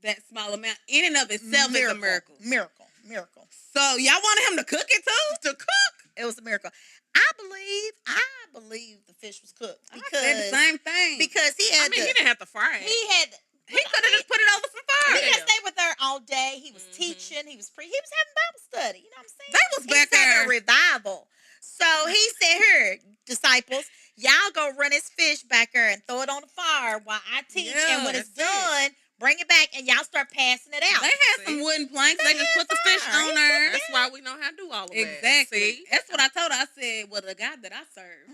that small amount in and of itself is a miracle. Miracle. So y'all wanted him to cook it too? To cook? It was a miracle. I believe the fish was cooked. Because I said the same thing. Because he didn't have to fry it. He could have just put it over some fire. He didn't stay with her all day. He was teaching. He was he was having Bible study. You know what I'm saying? They was back there. Having a revival. So he said, "Here, disciples, y'all go run his fish back there and throw it on the fire while I teach. And when it's done, bring it back and y'all start passing it out." They had some wooden planks. They just put the fish on there. That's why we know how to do all of that. Exactly. See? That's what I told her. I said, well, the God that I serve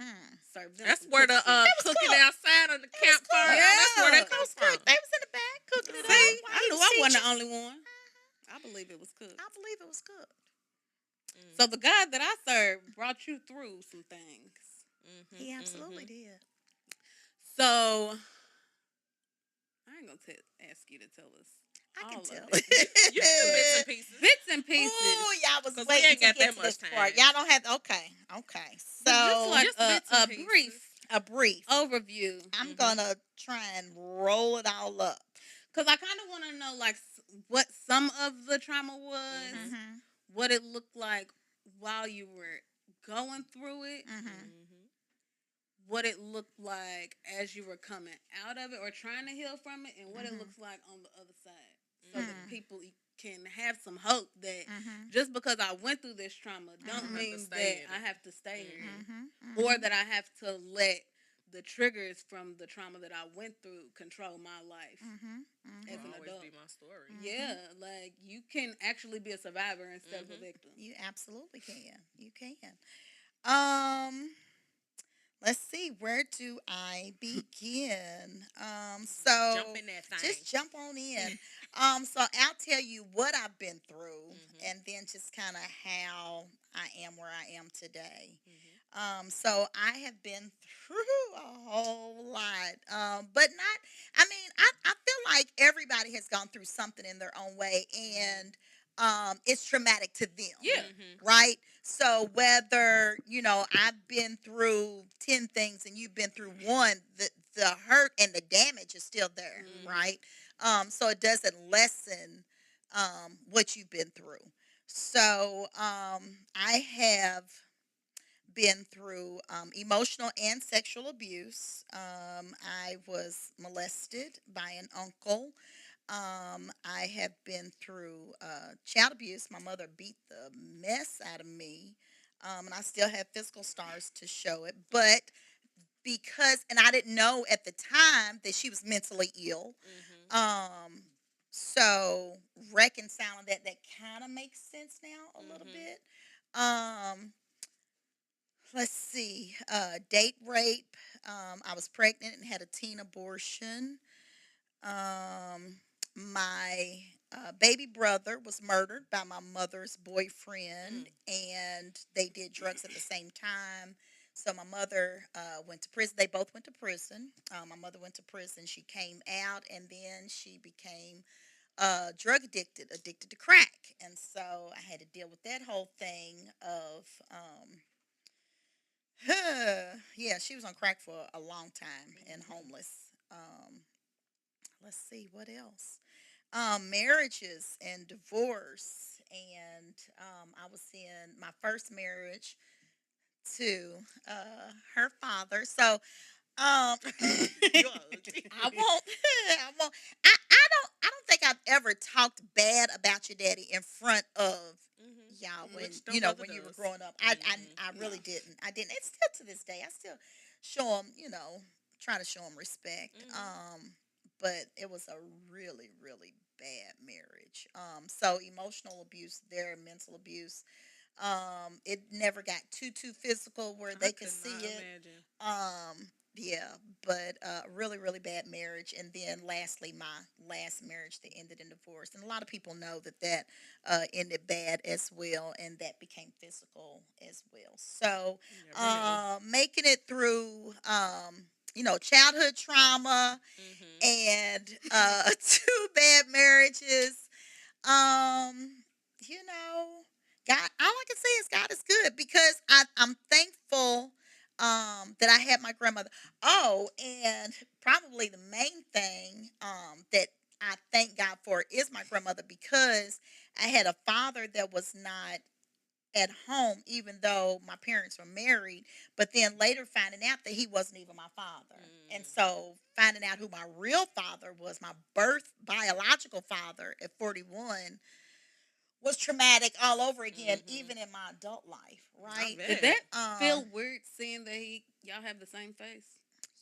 served them. That's where the cooking outside on the campfire. Yeah. That's where they come from. They was in the back cooking it up. I knew I wasn't the only one. I believe it was cooked. I believe it was cooked. So the God that I serve brought you through some things. He absolutely did. So I ain't gonna ask you to tell us. I can tell. You do bits and pieces. Bits and pieces. Ooh, y'all was 'Cause waiting we ain't to got get that to much this time. part. Y'all don't have. Okay. So just like a brief overview. I'm gonna try and roll it all up. Because I kind of want to know, like, what some of the trauma was, what it looked like while you were going through it, what it looked like as you were coming out of it or trying to heal from it, and what it looks like on the other side. So that people can have some hope that just because I went through this trauma don't mean that I have to stay here. Or that I have to let the triggers from the trauma that I went through control my life as an adult. Be my story. Yeah, like you can actually be a survivor instead of a victim. You absolutely can. You can. Let's see, where do I begin? So Jump in that thing. just jump on in. So I'll tell you what I've been through, and then just kind of how I am where I am today. So I have been through a whole lot, but not. I mean, I feel like everybody has gone through something in their own way, and it's traumatic to them. Yeah. Right. So whether I've been through 10 things and you've been through one, the hurt and the damage is still there, right? So it doesn't lessen what you've been through. So I have been through emotional and sexual abuse. I was molested by an uncle. I have been through child abuse. My mother beat the mess out of me, and I still have physical scars to show it. But and I didn't know at the time that she was mentally ill. So reconciling that kind of makes sense now a little bit. Um, let's see, date rape. I was pregnant and had a teen abortion. Um, my baby brother was murdered by my mother's boyfriend, and they did drugs at the same time. So my mother went to prison. They both went to prison. My mother went to prison. She came out, and then she became drug addicted, addicted to crack. And so I had to deal with that whole thing of, yeah, she was on crack for a long time and homeless. Um, let's see what else. Marriages and divorce, and I was in my first marriage to her father. So I won't. I won't. I don't think I've ever talked bad about your daddy in front of y'all when Which no brother when you were does. growing up. I really didn't. I didn't. It's still to this day. I still show him. Try to show him respect. But it was a really bad marriage. So emotional abuse there, mental abuse. It never got too physical where they could see it. Imagine. Yeah, but really bad marriage, and then lastly, my last marriage that ended in divorce, and a lot of people know that ended bad as well, and that became physical as well. So, making it through, childhood trauma and two bad marriages, um, you know, God, all I can say is God is good because I'm thankful that I had my grandmother. Oh, and probably the main thing that I thank God for is my grandmother because I had a father that was not at home, even though my parents were married, but then later finding out that he wasn't even my father. And so finding out who my real father was, my birth biological father at 41, was traumatic all over again, even in my adult life, right? bet. Did that feel weird seeing that y'all have the same face?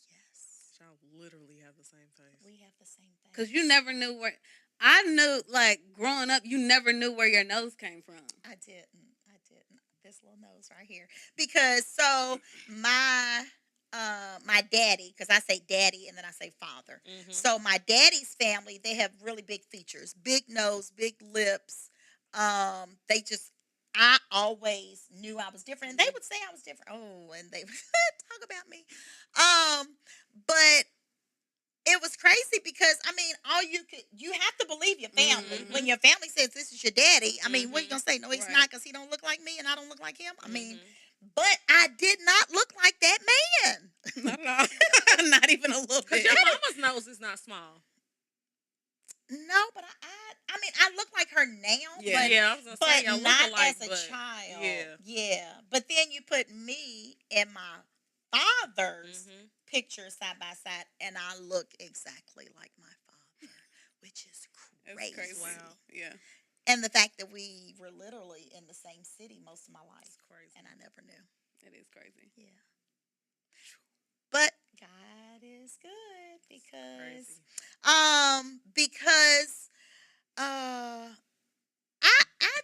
Yes. Y'all literally have the same face. We have the same face. Because you never knew where. I knew, like, growing up, you never knew where your nose came from. I didn't. This little nose right here. Because so my daddy, because I say daddy and then I say father. So my daddy's family, they have really big features, big nose, big lips. They just, I always knew I was different, and they would say I was different. Oh, and they would talk about me. But it was crazy because I mean, you have to believe your family. When your family says this is your daddy, I mean, what are you gonna say? No, he's not, because he don't look like me and I don't look like him. I mean, but I did not look like that man. Not at all. Not even a little bit. Your mama's nose is not small. No, but I mean, I look like her now. Yeah, I was gonna say, y'all not look alike, as a but child. Yeah. But then you put me and my father's picture side by side, and I look exactly like my father, which is crazy. That's crazy. Wow. Yeah. And the fact that we were literally in the same city most of my life, crazy. and I never knew. It is crazy. Yeah. But God is good because I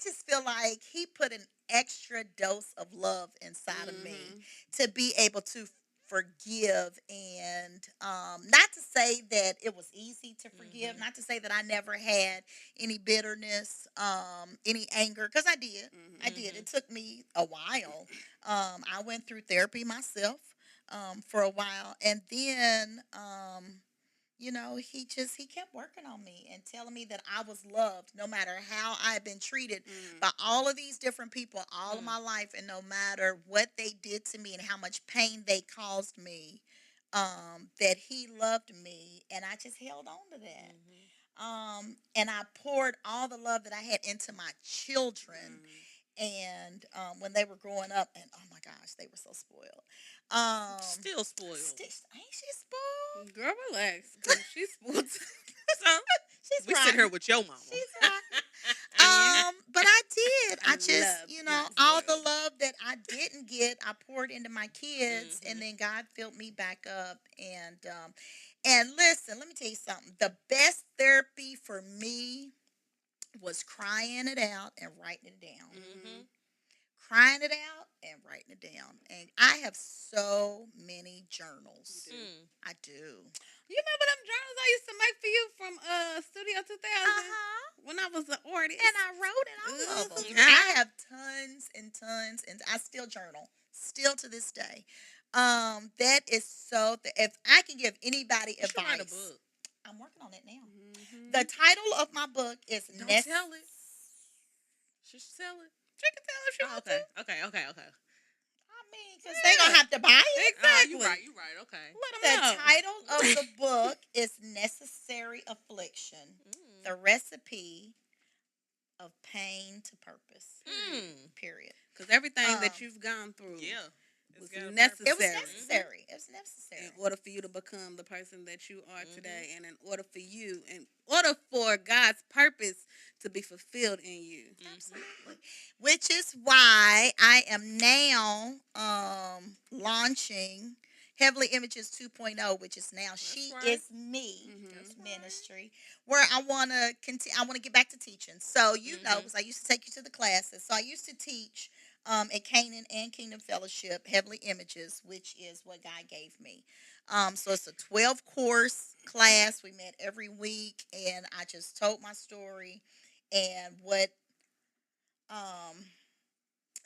just feel like he put an extra dose of love inside of me to be able to forgive. And not to say that it was easy to forgive, Mhm. not to say that I never had any bitterness, any anger, because I did. I did. Mhm. It took me a while. I went through therapy myself for a while. And then he kept working on me and telling me that I was loved no matter how I had been treated by all of these different people all of my life, and no matter what they did to me and how much pain they caused me, that he loved me, and I just held on to that. And I poured all the love that I had into my children, and when they were growing up, and oh my gosh, they were so spoiled. Still spoiled. Ain't she spoiled? Girl, relax, cause she's spoiled. So She's we right. sit here with your mama. She's right. But I did. I just, Love, all not the spoiled. love that I didn't get, I poured into my kids, and Mhm. then God filled me back up. And listen, let me tell you something. The best therapy for me was crying it out and writing it down. Mhm. Crying it out and writing it down. And I have so many journals. You do. I do. You remember them journals I used to make for you from Studio 2000 when I was an artist? And I wrote in all of them. Mhm. I have tons and tons, and I still journal, still to this day. That is so. If I can give anybody You should write a advice, book. I'm working on it now. Mm-hmm. The title of my book is Don't tell it. Should she tell it? She can tell if she Oh, wants okay. to. Okay. I mean, because they gonna have to buy it. Exactly. You right. Okay. Let The them know. title of the book is Necessary Affliction: The Recipe of Pain to Purpose. Period. Because everything Um, that you've gone through Yeah. was It's got a necessary. It was purpose. necessary. It was necessary. In order for you to become the person that you are today, and in order for God's purpose to be fulfilled in you. Absolutely. Which is why I am now launching Heavenly Images 2.0, which is now She right. Is Me That's ministry, where I want to continue. I want to get back to teaching. So because I used to take you to the classes. So I used to teach at Canaan and Kingdom Fellowship Heavenly Images, which is what God gave me. So it's a 12-course class. We met every week, and I just told my story and what um,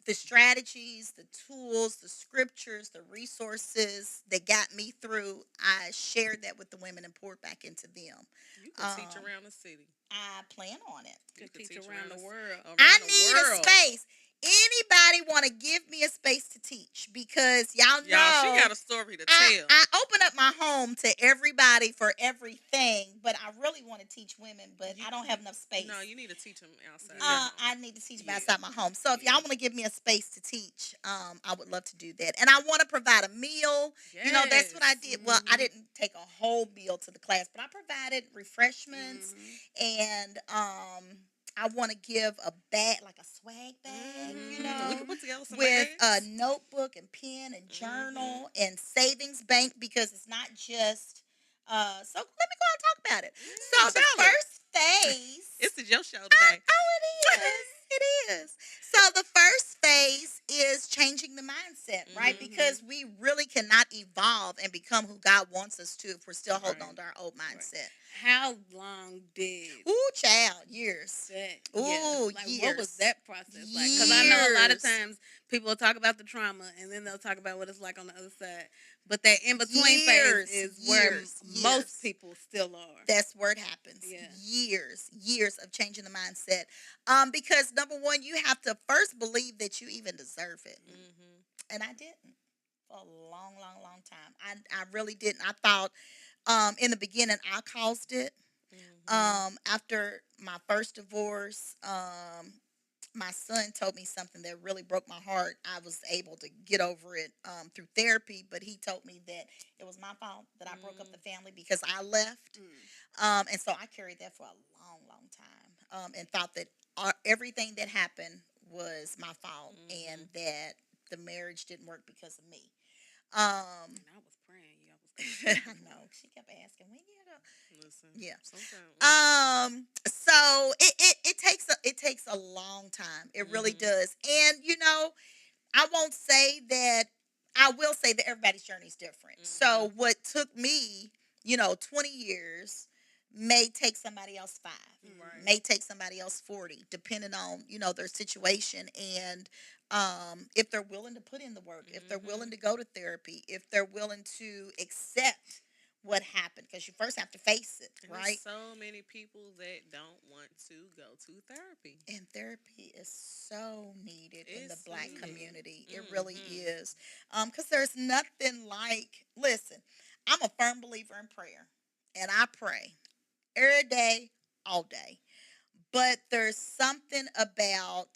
the strategies, the tools, the scriptures, the resources that got me through. I shared that with the women and poured back into them. You can teach around the city. I plan on it. You can teach around the world. I need a space. Anybody want to give me a space to teach? Because y'all know She got a story to I, tell. I open up my home to everybody for everything, but I really want to teach women, but I don't have enough space. No, you need to teach them outside. I need to teach them outside my home. So if y'all want to give me a space to teach, I would love to do that. And I want to provide a meal. Yes. That's what I did. Well, I didn't take a whole meal to the class, but I provided refreshments, and I want to give a bag, like a swag bag, We can put together some with bags. a notebook and pen and journal and savings bank, because it's not just. So let me go and talk about it. So the Tell it. first phase. It's your show today. Oh, it is. It is. So the first phase is changing the mindset, right? Because we really cannot evolve and become who God wants us to if we're still holding on to our old mindset. How long did Ooh, child, years. that? Ooh, Like, years. what was that process like? Because I know a lot of times people will talk about the trauma and then they'll talk about what it's like on the other side. But that in between phase is where most people still are. That's where it happens. Yeah. Years of changing the mindset. Because number one, you have to first believe that you even deserve it. And I didn't for a long time. I really didn't. I thought in the beginning I caused it. After my first divorce, my son told me something that really broke my heart. I was able to get over it through therapy, but he told me that it was my fault that I broke up the family because I left. And so I carried that for a long time, and thought that everything that happened was my fault, and that the marriage didn't work because of me. And I was praying. I know. She kept asking, when you go? Listen. Yeah. Sometimes. So it takes a long time. It really does. And I won't say that I will say that everybody's journey is different. So what took me, 20 years may take somebody else 5, may take somebody else 40, depending on, their situation. And if they're willing to put in the work, if they're willing to go to therapy, if they're willing to accept what happened, because you first have to face it, And right? there's so many people that don't want to go to therapy. And therapy is so needed in the It's Black needed. community. It really is. Because there's nothing like, listen, I'm a firm believer in prayer. And I pray every day, all day. But there's something about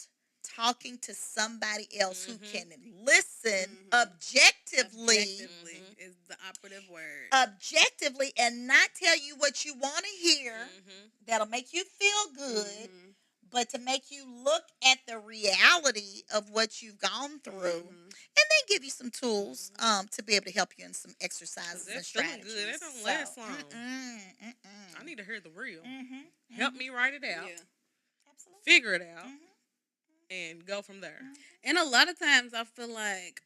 talking to somebody else who can listen objectively. Objectively is the operative word. Objectively, and not tell you what you want to hear that'll make you feel good, but to make you look at the reality of what you've gone through, and then give you some tools to be able to help you in some exercises and strategies. Good. That don't last long. I need to hear the real. Help me write it out. Yeah. Absolutely. Figure it out. And go from there. And a lot of times I feel like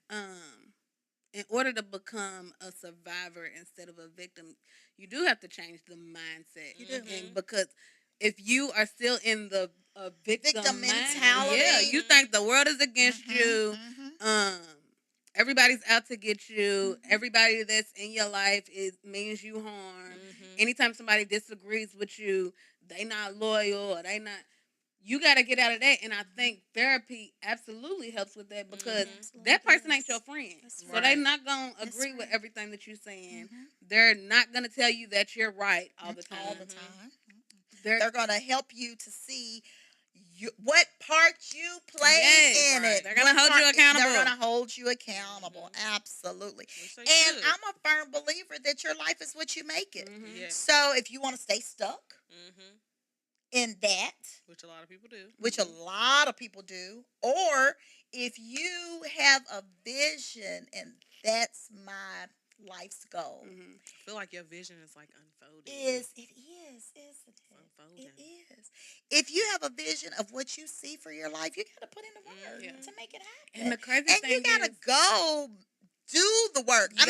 in order to become a survivor instead of a victim, you do have to change the mindset. You do. And because if you are still in the victim mentality, you think the world is against you. Everybody's out to get you. Everybody that's in your life means you harm. Anytime somebody disagrees with you, they not loyal or they not. You got to get out of that. And I think therapy absolutely helps with that because that person ain't your friend. So they're not going to agree with everything that you're saying. They're not going to tell you that you're right all the time. They're going to help you to see what part you played in it. They're going to hold you accountable. They're going to hold you accountable. Absolutely. And I'm a firm believer that your life is what you make it. So if you want to stay stuck in that, which a lot of people do, or if you have a vision and that's my life's goal. I feel like your vision is like unfolding. It is, isn't it? Unfolding. It is. If you have a vision of what you see for your life, you got to put in the work to make it happen. And the crazy thing you got to go do the work. You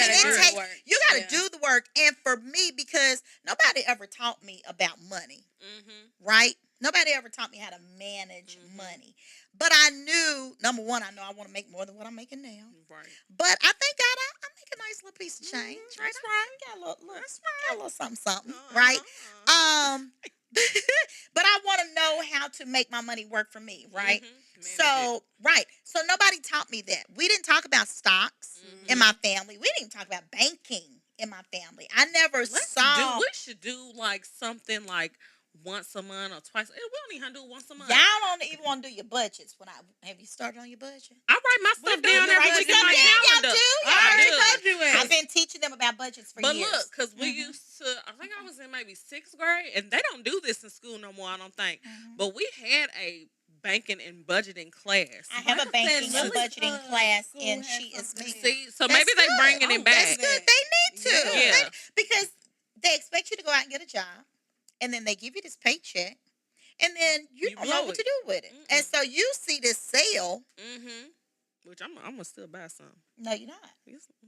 got to do the work. And for me, because nobody ever taught me about money, right? Nobody ever taught me how to manage money. But I knew, number one, I know I want to make more than what I'm making now. Right. But I thank God I make a nice little piece of change. Right? That's right. Got a little something, right? But I want to know how to make my money work for me, right? So nobody taught me that. We didn't talk about stocks in my family. We didn't talk about banking in my family. I never saw. We should do like something like once a month or twice. We don't even do it once a month. Y'all don't even want to do your budgets. Have you started on your budget? I write my stuff down every week in my calendar. I told you it. I've been teaching them about budgets for years. But look, because we used to, I think I was in maybe 6th grade, and they don't do this in school no more, I don't think. But we had a banking and budgeting class. I have a banking and budgeting class, and she is me. See, so maybe they're bringing it back. That's good. They need to. Yeah. Because they expect you to go out and get a job. And then they give you this paycheck, and then you don't know what to do with it. And so you see this sale. Which I'm gonna still buy some. No, you're not.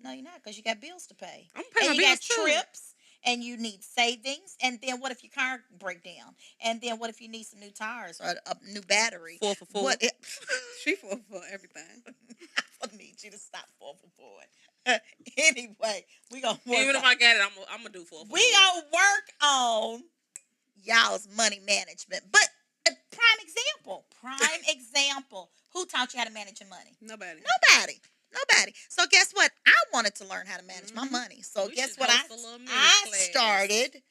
No, you're not, because you got bills to pay. I'm paying my bills too. You got trips, and you need savings. And then what if your car break down? And then what if you need some new tires or a new battery? 4 for 4. She 4 for everything. I need you to stop 4 for 4. Anyway, we gonna work. Even if I got it, I'm gonna do 4 for 4. We gonna work on y'all's money management. But prime example. Who taught you how to manage your money? Nobody. So guess what? I wanted to learn how to manage my money. So guess what? I started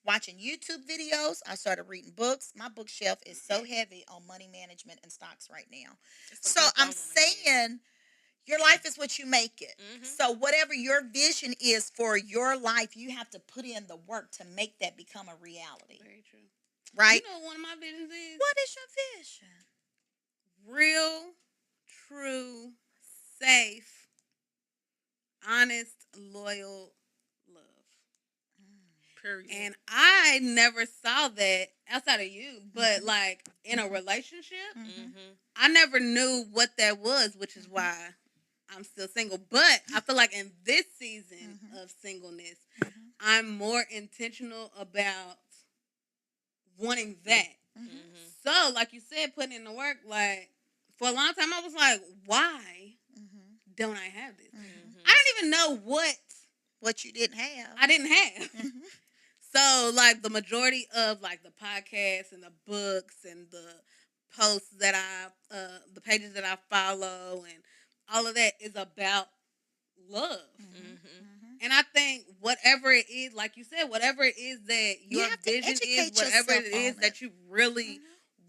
watching YouTube videos. I started reading books. My bookshelf is so heavy on money management and stocks right now. So I'm saying your life is what you make it. So whatever your vision is for your life, you have to put in the work to make that become a reality. Very true. Right? You know what one of my visions is? What is your vision? Real, true, safe, honest, loyal love. Period. And I never saw that outside of you, but like in a relationship, I never knew what that was, which is why I'm still single. But I feel like in this season of singleness, I'm more intentional about wanting that. So, like you said, putting in the work, like, for a long time, I was like, why don't I have this? I don't even know what you didn't have. I didn't have. So, like, the majority of, like, the podcasts and the books and the posts that the pages that I follow and all of that is about love. And I think whatever it is, like you said, whatever it is that your vision is, whatever it is that you really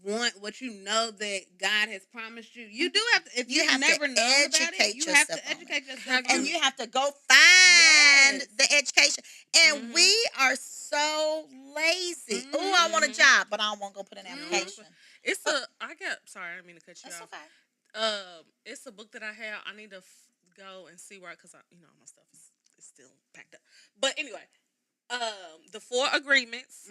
want, what you know that God has promised you, you do have to, if you have never known about it, you have to educate yourself. And you have to go find the education. And we are so lazy. Oh, I want a job, but I don't want to go put an application. Sorry, I didn't mean to cut you That's off. okay. It's a book that I have. I need to go and see where, because my stuff is still packed up. But anyway, the 4 agreements.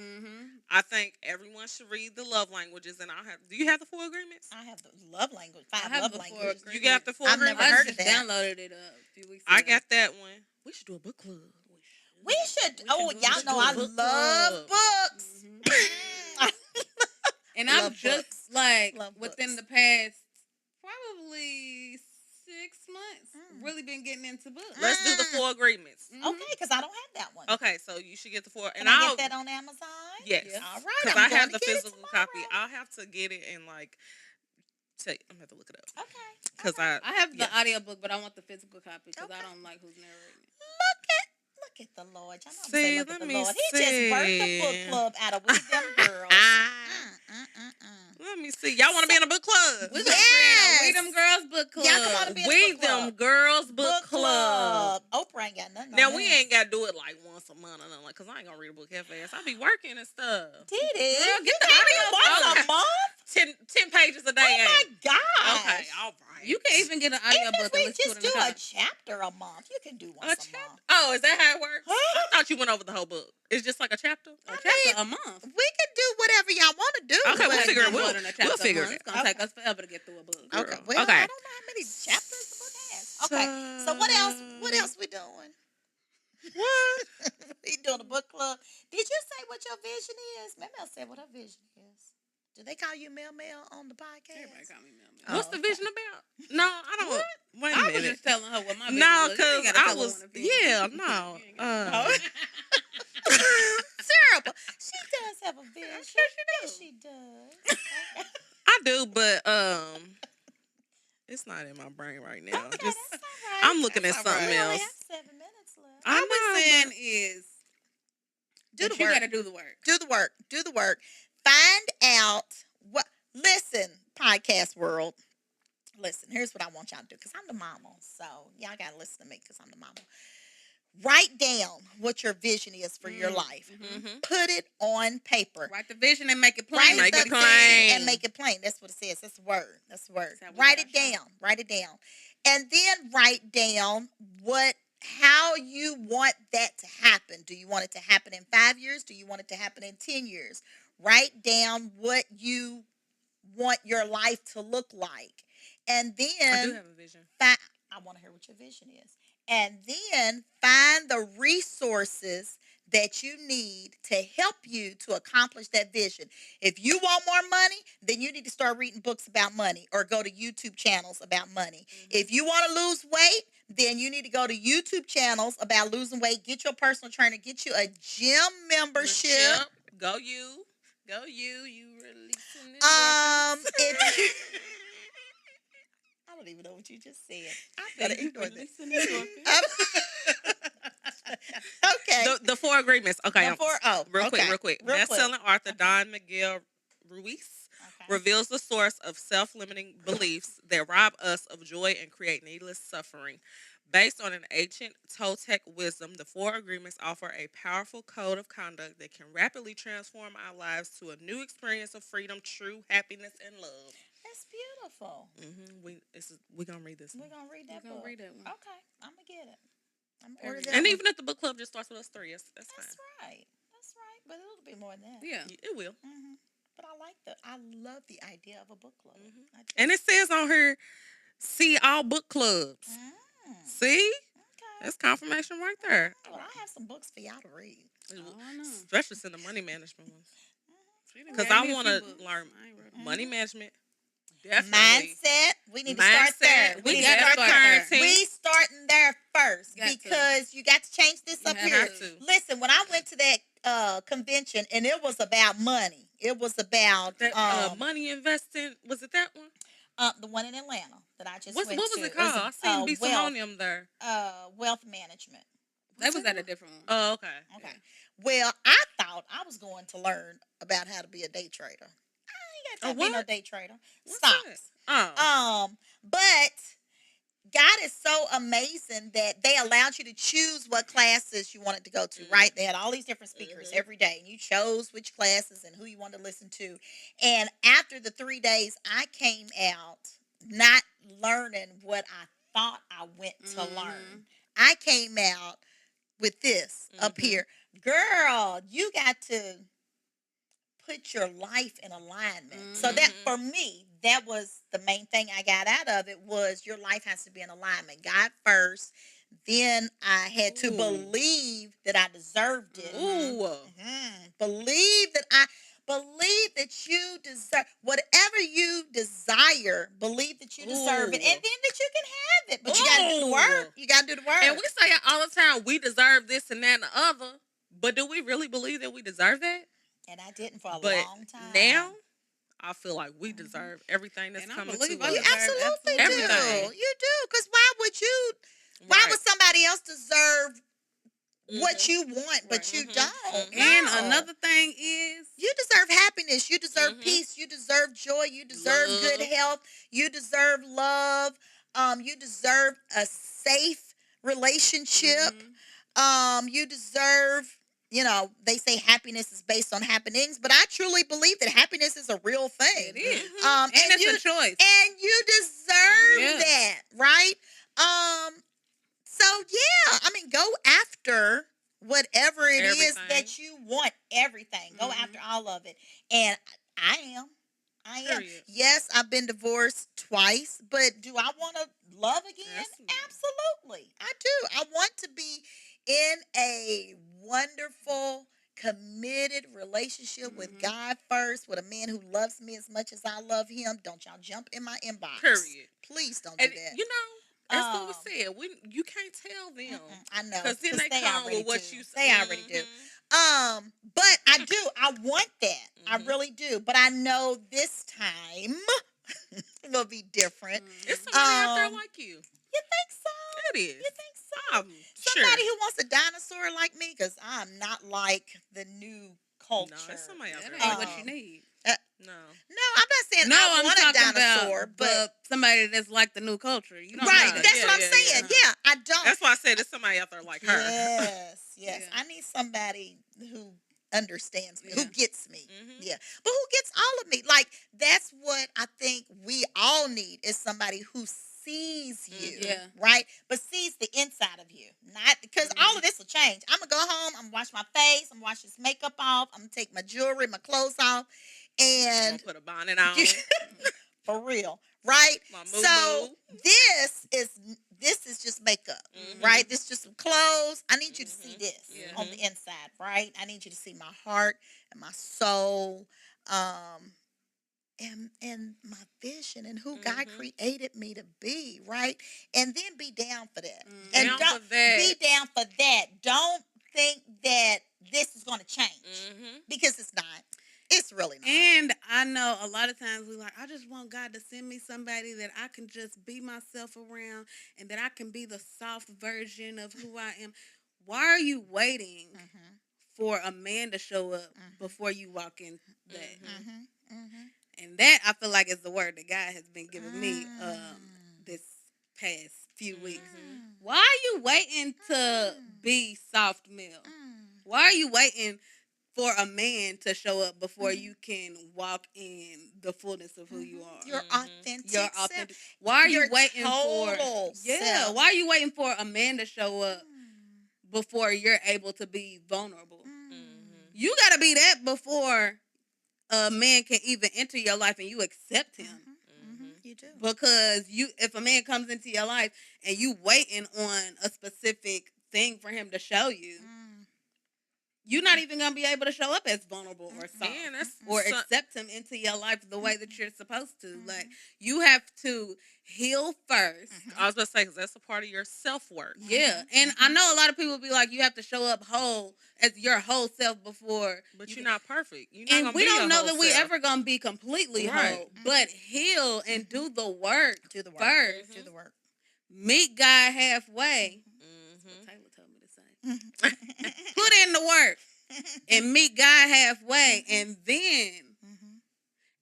I think everyone should read the love languages, and do you have the 4 agreements? I have the love language. 5 love languages. You got the 4 agreements? I've never heard of that. Downloaded it a few weeks ago. I got that one. We should do a book club. We should. Y'all know I love books. And I'm just like within the past probably 6 months, really been getting into books. Let's do the 4 agreements. Okay, because I don't have that one. Okay, so you should get the 4. And I'll get that on Amazon? Yes. All right. Because I have the physical copy. I'll have to get it and I'm going to have to look it up. Okay. Because I have the audiobook, but I want the physical copy because I don't like who's narrating it. Look at the Lord. Y'all know say look at the Lord. He just birthed a book club out of We Them Girls. Let me see. Y'all want to be in a book club? We're create a We Them Girls book club. Y'all come on to be in a We book club. Them Girls book club. Oprah ain't got nothing Now, on we that. ain't got to do it like once a month or nothing, because I ain't going to read a book that fast. I be working and stuff. Did it? Girl, get the audio audio once a month? 10 pages a day. Oh, my gosh. Okay, all right. You can even get an audio book and listen to it in the car. Just do a chapter a month. You can do once a month. Oh, is that how it works? I thought you went over the whole book. It's just like a chapter? A chapter a month. We can do whatever y'all want to do. Okay, we'll figure it out. We'll figure it out. It's going to take us forever to get through a book. Okay. Well, I don't know how many chapters the book has. Okay. So what else? What else we doing? What? We doing a book club. Did you say what your vision is? Mel said what her vision is. Do they call you Mel on the podcast? Everybody call me Mel. What's the vision about? No, I don't. What? Wait a I minute. was just telling her what my vision No, was. because I was. Yeah, no. Terrible. She does have a vision. I'm sure she does. Yes, she does. I do, but it's not in my brain right now. Okay, Just that's all right. I'm looking at That's something all right. We only else. have 7 minutes left. I All we're know, saying is Do that the you work. got to do the work. Do the work. Do the work. Find out what. Listen, podcast world. Listen, here's what I want y'all to do, because I'm the mama. So y'all got to listen to me because I'm the mama. Write down what your vision is for your life. Mm-hmm. Put it on paper. Write the vision and make it plain. Write Make the it vision plain. and make it plain. That's what it says. That's the word. That's the word. That's how we Write got it our show. down. Write it down. And then write down how you want that to happen. Do you want it to happen in 5 years? Do you want it to happen in 10 years? Write down what you want your life to look like. And then I do have a vision. I want to hear what your vision is. And then find the resources that you need to help you to accomplish that vision. If you want more money, then you need to start reading books about money or go to YouTube channels about money. If you want to lose weight, then you need to go to YouTube channels about losing weight, get your personal trainer, get you a gym membership. Go you. Go you. You releasing this. I don't even know what you just said. I think you releasing this. Okay. The 4 agreements. Okay. Real quick. Best-selling author Don Miguel Ruiz reveals the source of self-limiting beliefs that rob us of joy and create needless suffering. Based on an ancient Toltec wisdom, the 4 agreements offer a powerful code of conduct that can rapidly transform our lives to a new experience of freedom, true happiness, and love. That's beautiful. We're going to read this one. We're going to read that book. Read that one. Okay. I'm going to get it. I'm going to order that And one. even if the book club just starts with us 3, that's fine. That's right. That's right. But it'll be more than that. Yeah. It will. Mm-hmm. But I love the idea of a book club. And it says on here, see all book clubs. See? Okay. That's confirmation right there. Well, I have some books for y'all to read. Especially in the money management ones. Because Gave I me a want few to books. learn I ain't read 'em. money management. Definitely. Mindset. We need to start there. We need got to to start start there. there. We starting there first Got to. because you got to change this You up have here. to. Listen, when I went to that convention and it was about money. It was about That money investing. Was it that one? the one in Atlanta that I just What went was to. it called? I seen B. Simonium there. Wealth management. That was at a different one. Oh, okay. Okay. Well, I thought I was going to learn about how to be a day trader. I ain't got to be no day trader. What's Stocks. that? Oh. But God is so amazing that they allowed you to choose what classes you wanted to go to, right? They had all these different speakers every day, and you chose which classes and who you wanted to listen to. And after the 3 days, I came out not learning what I thought I went to learn. I came out with this up here. Girl, you got to put your life in alignment. So that for me, that was the main thing I got out of it was your life has to be in alignment. God first, then I had to believe that I deserved it. Believe that you deserve whatever you desire. Believe that you deserve it, and then that you can have it. But you got to do the work. You got to do the work. And we say it all the time. We deserve this and that and the other. But do we really believe that we deserve that? And I didn't for a long time. Now, I feel like we deserve everying that's coming to us. You absolutely do. Everything. You do. Because why would somebody else deserve what you want, but you don't? And No. another thing is, you deserve happiness. You deserve peace. You deserve joy. You deserve good health. You deserve love. You deserve a safe relationship. You deserve, they say happiness is based on happenings, but I truly believe that happiness is a real thing. it is. And it's a choice. And you deserve that, right? So yeah, I mean, go after whatever it is that you want. Everything. Go after all of it. And I am. Period. Yes, I've been divorced twice, but do I want to love again? Absolutely. I do. I want to be in a wonderful, committed relationship with God first, with a man who loves me as much as I love him. Don't y'all jump in my inbox. Period. Please don't do that. That's what we said. You can't tell them. I know. Because then they come with what you say. They already do. But I do. I want that. I really do. But I know this time will be different. It's somebody out there like you. You think so? It is. You think so? Somebody who wants a dinosaur like me, because I'm not like the new culture. No, it's somebody out there. That ain't what you need. No, I'm not saying I want a dinosaur, but somebody that's like the new culture. You don't right, know. that's what I'm saying. Yeah, I don't. That's why I said it's somebody out there like her. Yes. Yeah. I need somebody who understands me, who gets me. Yeah, but who gets all of me? Like that's what I think we all need is somebody who sees you, right? But sees the inside of you, not because all of this will change. I'm gonna go home. I'm gonna wash my face. I'm gonna wash this makeup off. I'm gonna take my jewelry, my clothes off, and put a bonnet on. For real, right? So this is just makeup, right? This is just some clothes. I need you to see this on the inside, right? I need you to see my heart and my soul, and my vision and who God created me to be, right? And then be down for that. And be down for that. Don't think that this is going to change because it's not. It's really not. And I know a lot of times we're like, I just want God to send me somebody that I can just be myself around and that I can be the soft version of who I am. Why are you waiting for a man to show up before you walk in that? And that, I feel like, is the word that God has been giving me this past few weeks. Why are you waiting to be soft male? Why are you waiting for a man to show up before you can walk in the fullness of who you are? Your authentic. Why are you waiting for self. Why are you waiting for a man to show up before you're able to be vulnerable? You got to be that before a man can even enter your life and you accept him. You do. Because if a man comes into your life and you waiting on a specific thing for him to show you, you're not even gonna be able to show up as vulnerable or soft or accept him into your life the way that you're supposed to. Like, you have to heal first. I was about to say, because that's a part of your self-work. Yeah, and I know a lot of people be like, you have to show up whole as your whole self before. But you're not perfect. You're not and gonna we be don't your know whole that we self. ever gonna be completely Right. whole, but heal and do the work. Do the work. First. Do the work. Meet God halfway. That's what Taylor told me to say. Put in the work and meet God halfway, and then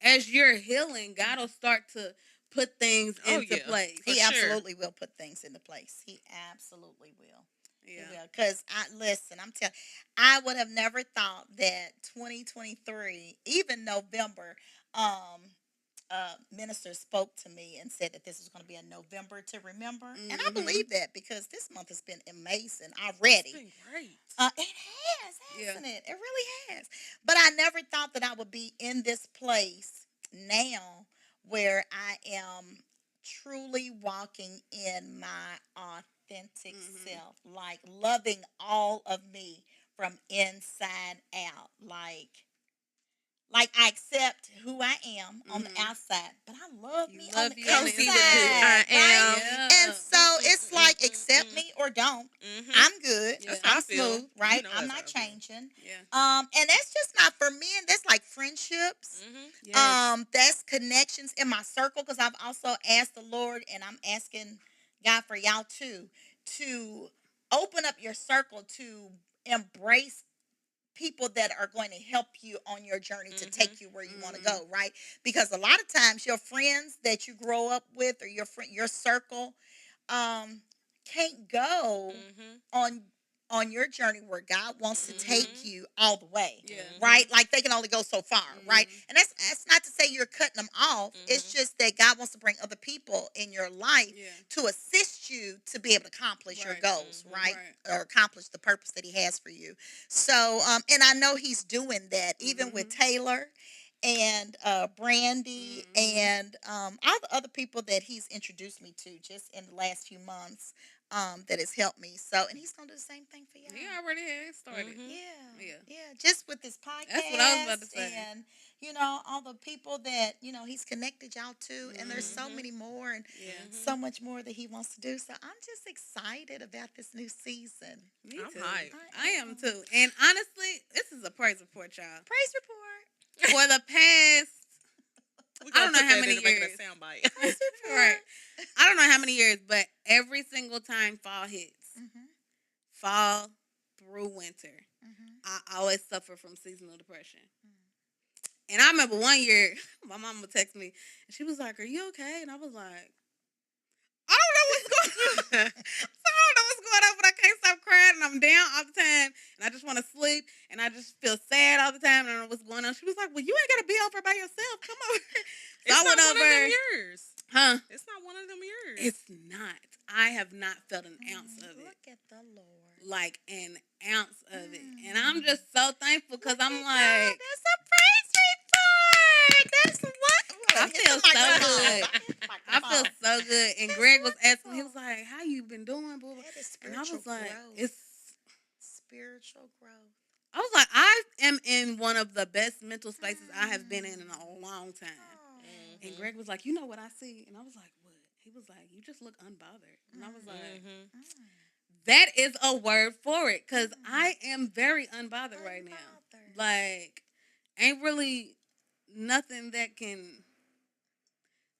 as you're healing, God will start to put things into place. He absolutely will put things into place. He absolutely will. Yeah. Because I'm telling, I would have never thought that 2023, even November, minister spoke to me and said that this is going to be a November to remember, and I believe that because this month has been amazing already. It's been great. It has, hasn't it? It really has. But I never thought that I would be in this place now where I am truly walking in my authentic self, like loving all of me from inside out, like I accept who I am on the outside, but I love me on the inside. I am. Right? And so it's like accept me or don't. I'm good. That's how I'm I feel. smooth, right? You know I'm that's not how I feel. changing. Yeah. And that's just not for men. That's like friendships. That's connections in my circle, because I've also asked the Lord, and I'm asking God for y'all too, to open up your circle to embrace people that are going to help you on your journey to take you where you want to go, right? Because a lot of times your friends that you grow up with, or your circle, can't go on your journey where God wants to take you all the way, right? Like they can only go so far, right? And that's not to say you're cutting them off. It's just that God wants to bring other people in your life to assist you to be able to accomplish your goals, right? Or accomplish the purpose that He has for you. So, and I know He's doing that even with Taylor and Brandy and all the other people that He's introduced me to just in the last few months. That has helped me. So, and He's gonna do the same thing for you. He already has started. Yeah. Just with this podcast. That's what I was about to say. And all the people that He's connected y'all to, and there's so many more, and so much more that He wants to do. So I'm just excited about this new season. Me I'm too. hyped. I am too. And honestly, this is a praise report, y'all. Praise report. For the past, I don't know how many years. Right. I don't know how many years, but every single time fall hits, fall through winter, I always suffer from seasonal depression. And I remember one year, my mom would text me, and she was like, "Are you okay?" And I was like, "I don't know what's going on." So I don't know what's going on, but I can't stop crying, and I'm down all the time, and I just want to sleep, and I just feel sad all the time, and I don't know what's going on. She was like, "Well, you ain't got to be over by yourself. Come over." So It's I went not over. one of them years. Huh? It's not one of them years. It's not. I have not felt an ounce of it. Look at the Lord. Like an ounce of it. And I'm just so thankful because I'm God, like, that's a praise report. That's what I feel so good. I feel so good. And Greg was asking, he was like, "How you been doing, boo?" And I was like, "It's spiritual growth." I was like, I am in one of the best mental spaces I have been in a long time. And Greg was like, "You know what I see?" And I was like, "What?" He was like, "You just look unbothered." And I was like, that is a word for it, because I am very unbothered right now. Like, ain't really nothing that can...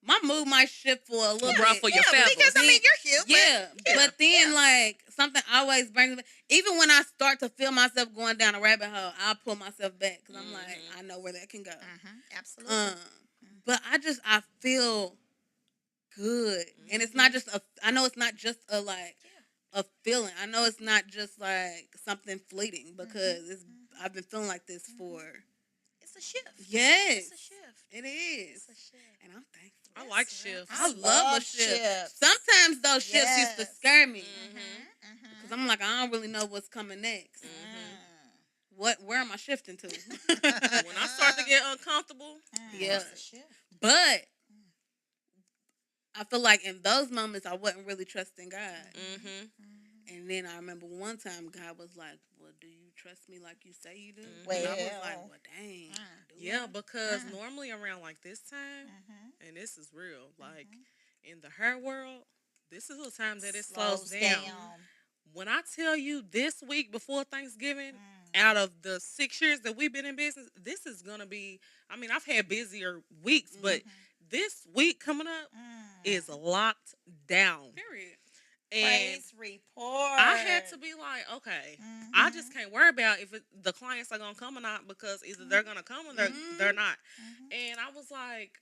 My mood might shift for a little bit. Ruffle your feathers. Because, you're human. Yeah, but then, like, something always brings me... Even when I start to feel myself going down a rabbit hole, I'll pull myself back, because I'm like, I know where that can go. Absolutely. But I feel good. And it's not just I know it's not just a feeling. I know it's not just like something fleeting, because I've been feeling like this for... It's a shift. Yes. It's a shift. It is. It's a shift. And I'm thankful. I like shifts. I love a shift. Sometimes those shifts used to scare me. Because I'm like, I don't really know what's coming next. Where am I shifting to? When I start to get uncomfortable, yeah. But I feel like in those moments I wasn't really trusting God. Mm-hmm. And then I remember one time God was like, "Well, do you trust me like you say you do?" Well, And I was like, "Well, dang." Yeah, because normally around like this time, and this is real, like in the her world, this is the time that it slows down. When I tell you this week before Thanksgiving, out of the 6 years that we've been in business, this is gonna be. I mean, I've had busier weeks, but this week coming up is locked down. Period. And Praise report. I had to be like, okay, I just can't worry about if the clients are gonna come or not, because either they're gonna come or they're not. And I was like,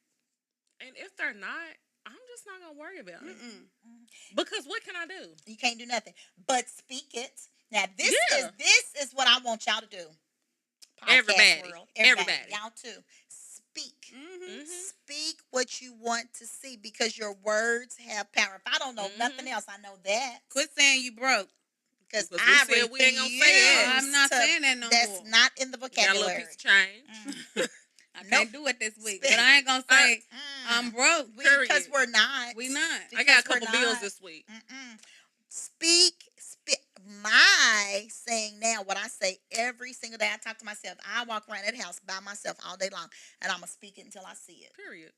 and if they're not, I'm just not gonna worry about it, because what can I do? You can't do nothing but speak it. Now this Yeah. is what I want y'all to do. Podcast Everybody. world, Everybody. y'all too. Speak. Mm-hmm. Speak what you want to see, because your words have power. If I don't know nothing else, I know that. Quit saying you broke. Because we I said we ain't gonna say it. I'm not saying that no that's more. That's not in the Got a little vocabulary. piece of change. I can't do it this week, but I ain't gonna say I'm broke. Because we're not. We not. I got a couple bills this week. Speak. My saying now, what I say every single day, I talk to myself. I walk around that house by myself all day long, and I'm going to speak it until I see it. Period.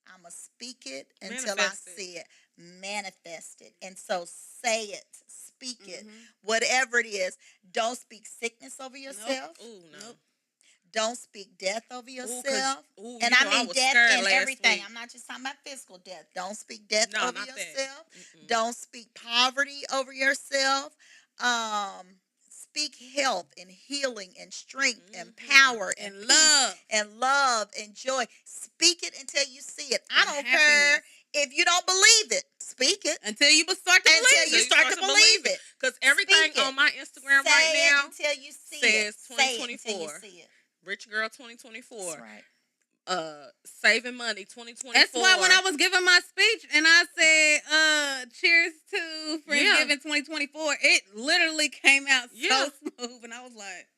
I'm going to speak it until I see it. Manifest it. And so say it. Speak it. Whatever it is. Don't speak sickness over yourself. Nope. Ooh, no. Nope. Don't speak death over yourself. Ooh, and I mean death and everything. Week. I'm not just talking about physical death. Don't speak death over yourself. Don't speak poverty over yourself. Speak health and healing and strength and power and love and joy. Speak it until you see it. I don't care if you don't believe it. Speak it until you start to believe it. Because everything on my Instagram right now until you see says it. 2024. Rich Girl 2024. That's right. Saving money 2024. That's why when I was giving my speech and I said, cheers to Friendsgiving 2024, it literally came out so smooth. And I was like,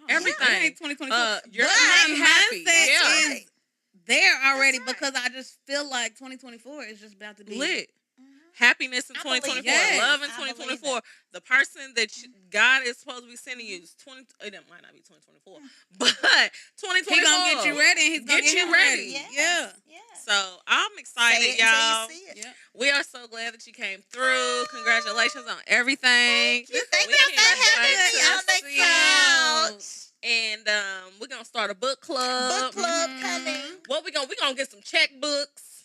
everything. 2024. You're happy. Yeah. Is there already because I just feel like 2024 is just about to be lit. Happiness in 2024, love in 2024. The person that God is supposed to be sending you is it might not be 2024, but 2024. He's gonna get you ready. And he's gonna get you ready. Yes. So I'm excited, y'all. We are so glad that you came through. Congratulations on everything. Thank you. Thank you for having me on the couch. And we're gonna start a book club. Book club coming. What we gonna get some checkbooks.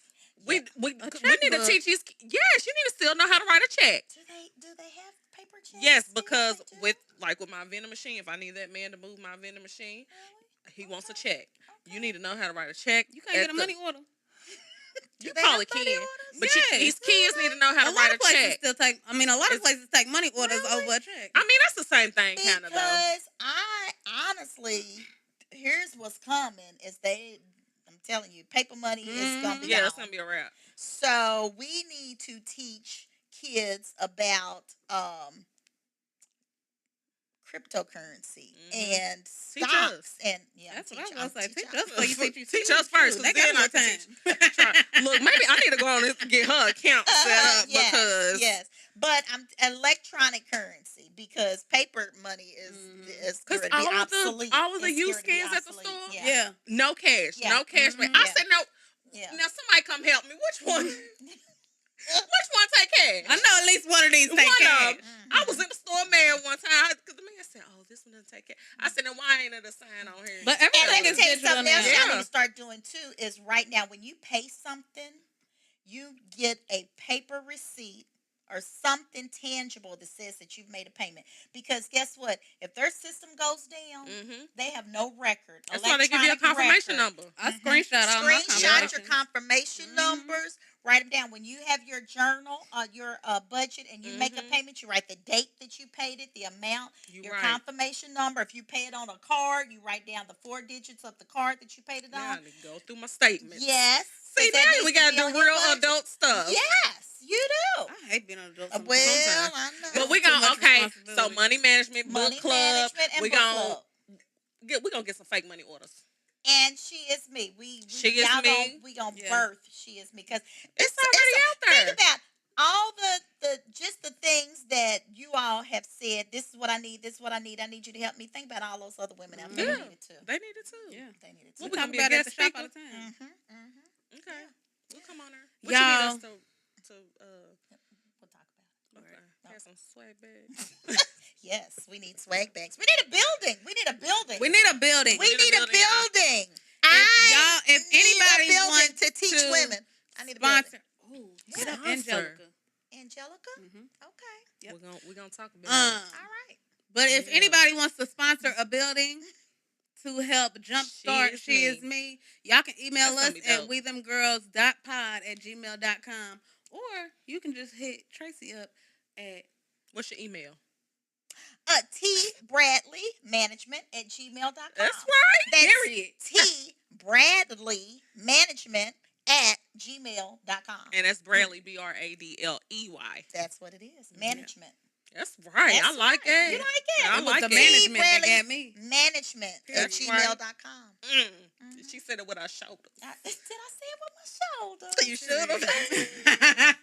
We need to teach these. Yes, you need to still know how to write a check. Do they have paper checks? Yes, because with my vending machine, if I need that man to move my vending machine, he wants a check. You need to know how to write a check. You can't get a money order. You probably can, but these kids need to know how to write a check. A lot of places take money orders over a check. I mean, that's the same thing, kind of though. Because I honestly, here's what's coming: I'm telling you, paper money is gonna be it's gonna be a wrap. So we need to teach kids about cryptocurrency and stocks and that's what I was gonna say. Teach us first. They got more time. Look, maybe I need to go on and get her account set up because but electronic currency, because paper money is going to be obsolete. All of the used scans at the store, no cash. Mm-hmm. I said no. Now somebody come help me. Which one? Which one take cash? I know at least one of these take cash. I was in the store mad one time because the man said, "Oh, this one doesn't take cash." I said, "Then why ain't it a sign on here?" But everything is digital something else now. y'all need to start doing too is right now when you pay something, you get a paper receipt or something tangible that says that you've made a payment. Because guess what? If their system goes down, they have no record. That's why they give you a confirmation number. I screenshot all my Screenshot your confirmation numbers. Write them down. When you have your journal, your budget, and you make a payment, you write the date that you paid it, the amount, your confirmation number. If you pay it on a card, you write down the 4 digits of the card that you paid it on. I need to go through my statement. Yes. See, now we got to do real adult stuff. Yes, you do. I hate being an adult sometimes. Well, I know. But we're going to, so money management, book club. We're going to get some fake money orders. And She Is Me. She Is Me. We gonna Yeah. birth She Is Me because It's already out there. Think about all the just the things that you all have said. This is what I need. This is what I need. I need you to help me. Think about all those other women out there Yeah. who need it too. They need it too. Yeah. They need it What too. we Talk gonna be a about it at the guest shop speaker? all the time. Okay. We'll come on there. What Y'all- you need us to We'll talk about it. okay. Have some swag bags. Yes, we need swag bags. We need a building. We need a building. We need a building. We need a building. If need anybody a building wants to teach to women, I need a sponsor. building. Ooh, hit up Sponsor. Angelica. Angelica. Mhm. Okay. Yep. We're gonna talk about All it. right. But if Yeah. anybody wants to sponsor a building to help jumpstart She Is Me, y'all can email That's us gonna be at dope. wethemgirls.pod@gmail.com, or you can just hit Tracey up at What's your email? tbradleymanagement@gmail.com. That's right. That's Period. tbradleymanagement@gmail.com. And that's Bradley, Bradley. That's what it is. Management. That's right. That's I like right. it. You like it? I it was like the it. management that Bradley. got me. Management@gmail.com. She said it with her shoulders. Did I say it with my shoulder? You should have.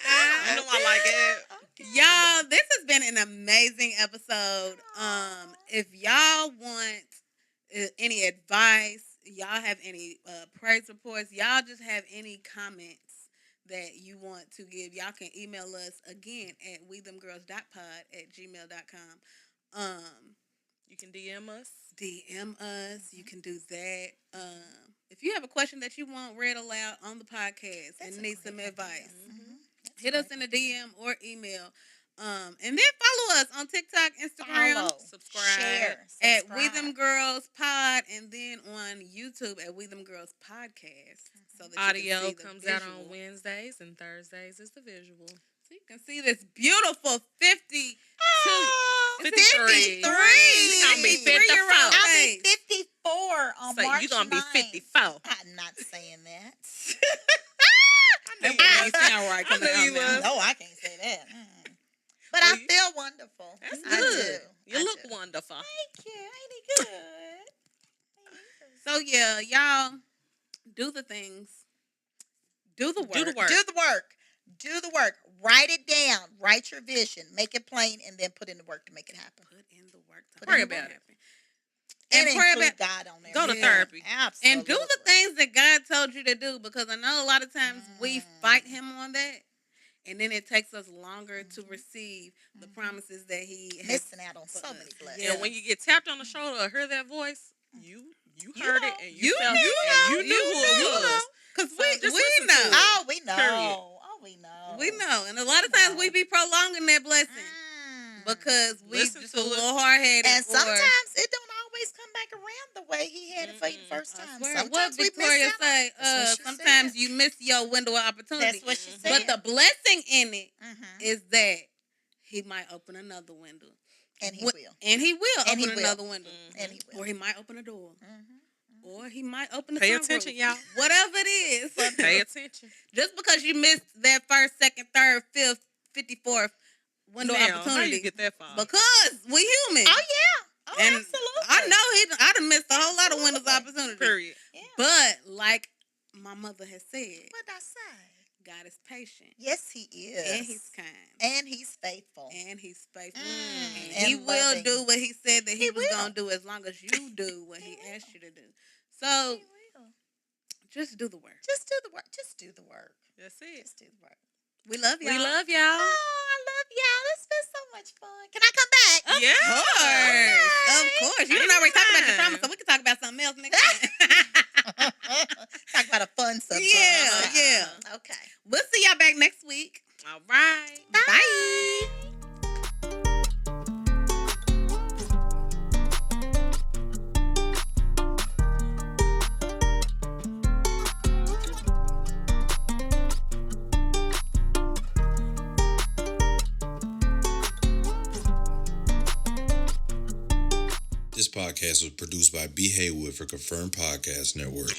I You know I like it. Y'all, this has been an amazing episode. If y'all want any advice, y'all have any praise reports, y'all just have any comments that you want to give, y'all can email us again at wethemgirls.pod@gmail.com. You can DM us. DM us. You can do that. If you have a question that you want read aloud on the podcast and need some advice, hit us in the DM or email. And then follow us on TikTok, Instagram, Subscribe. Share. at We Them Girls Pod, and then on YouTube at We Them Girls Podcast. So that Audio you can see the comes out visual. on Wednesdays, and Thursdays is the visual. So you can see this beautiful 52. Oh, 53. 53. You gonna be 54. I'll be 54 on So March you gonna be 9th. 54. I'm not saying that. That ain't sound right coming I knew out you now. was. No, I can't say that. But Well, I feel wonderful. That's I good. do. You I look do. wonderful. Thank you. Ain't he good? So yeah, y'all do the things. Do the work. Do the work. Do the work. Do the work. Write it down. Write your vision. Make it plain, and then put in the work to make it happen. Put in the work. To Pray make about it. happen. And And pray include about God on there. Go to Yeah. therapy. Absolutely. and do the things that God told you to do, because I know a lot of times we fight Him on that, and then it takes us longer to receive the promises that He has. Missing out on for so us. many blessings. Yeah. And when you get tapped on the shoulder or hear that voice, you heard know. it and you You felt knew. it and you knew who it You was. know. Because So we just listen to know. it. Oh, we know. Period. Oh, we know. We know. And a lot of times we be prolonging that blessing because we Listen just to a it. little hard-headed. And or- sometimes it don't always come back around the way he had it for you the first I time. swear, Sometimes what we Victoria miss out. say? That's what she Sometimes said. you miss your window of opportunity. That's what she Mhm. said. But the blessing in it Mhm. is that He might open another window. And he Wh- will. And He will And he open will. another window. And he will. Or He might open a door. Mhm. Or He might open the Pay sunroof. attention, y'all. Whatever it is. Pay attention. Just because you missed that first, second, third, fifth, 54th window Now, how opportunity. you get that far? Because we human. Oh, yeah. Oh, And absolutely. I know I done missed a whole lot of windows of Absolutely. opportunity. Period. Yeah. But like my mother has said, What'd I say? God is patient. Yes, he is. And He's kind. And he's faithful. And He's faithful. Mm, And He and will loving. do what He said that He He was will. going to do as long as you do what He He will. asked you to do. So He will. just do the work. Just do the work. Just do the work. That's it. Just do the work. We love y'all. We love y'all. Oh, I love y'all. It's been so much fun. Can I come back? Yeah. Of Okay. course. You done already talked about your Anytime. trauma, so we can talk about something else next time. Talk about a fun subject. Yeah, yeah. Okay. We'll see y'all back next week. All right. Bye. This podcast was produced by B. Haywood for Confirmed Podcast Network.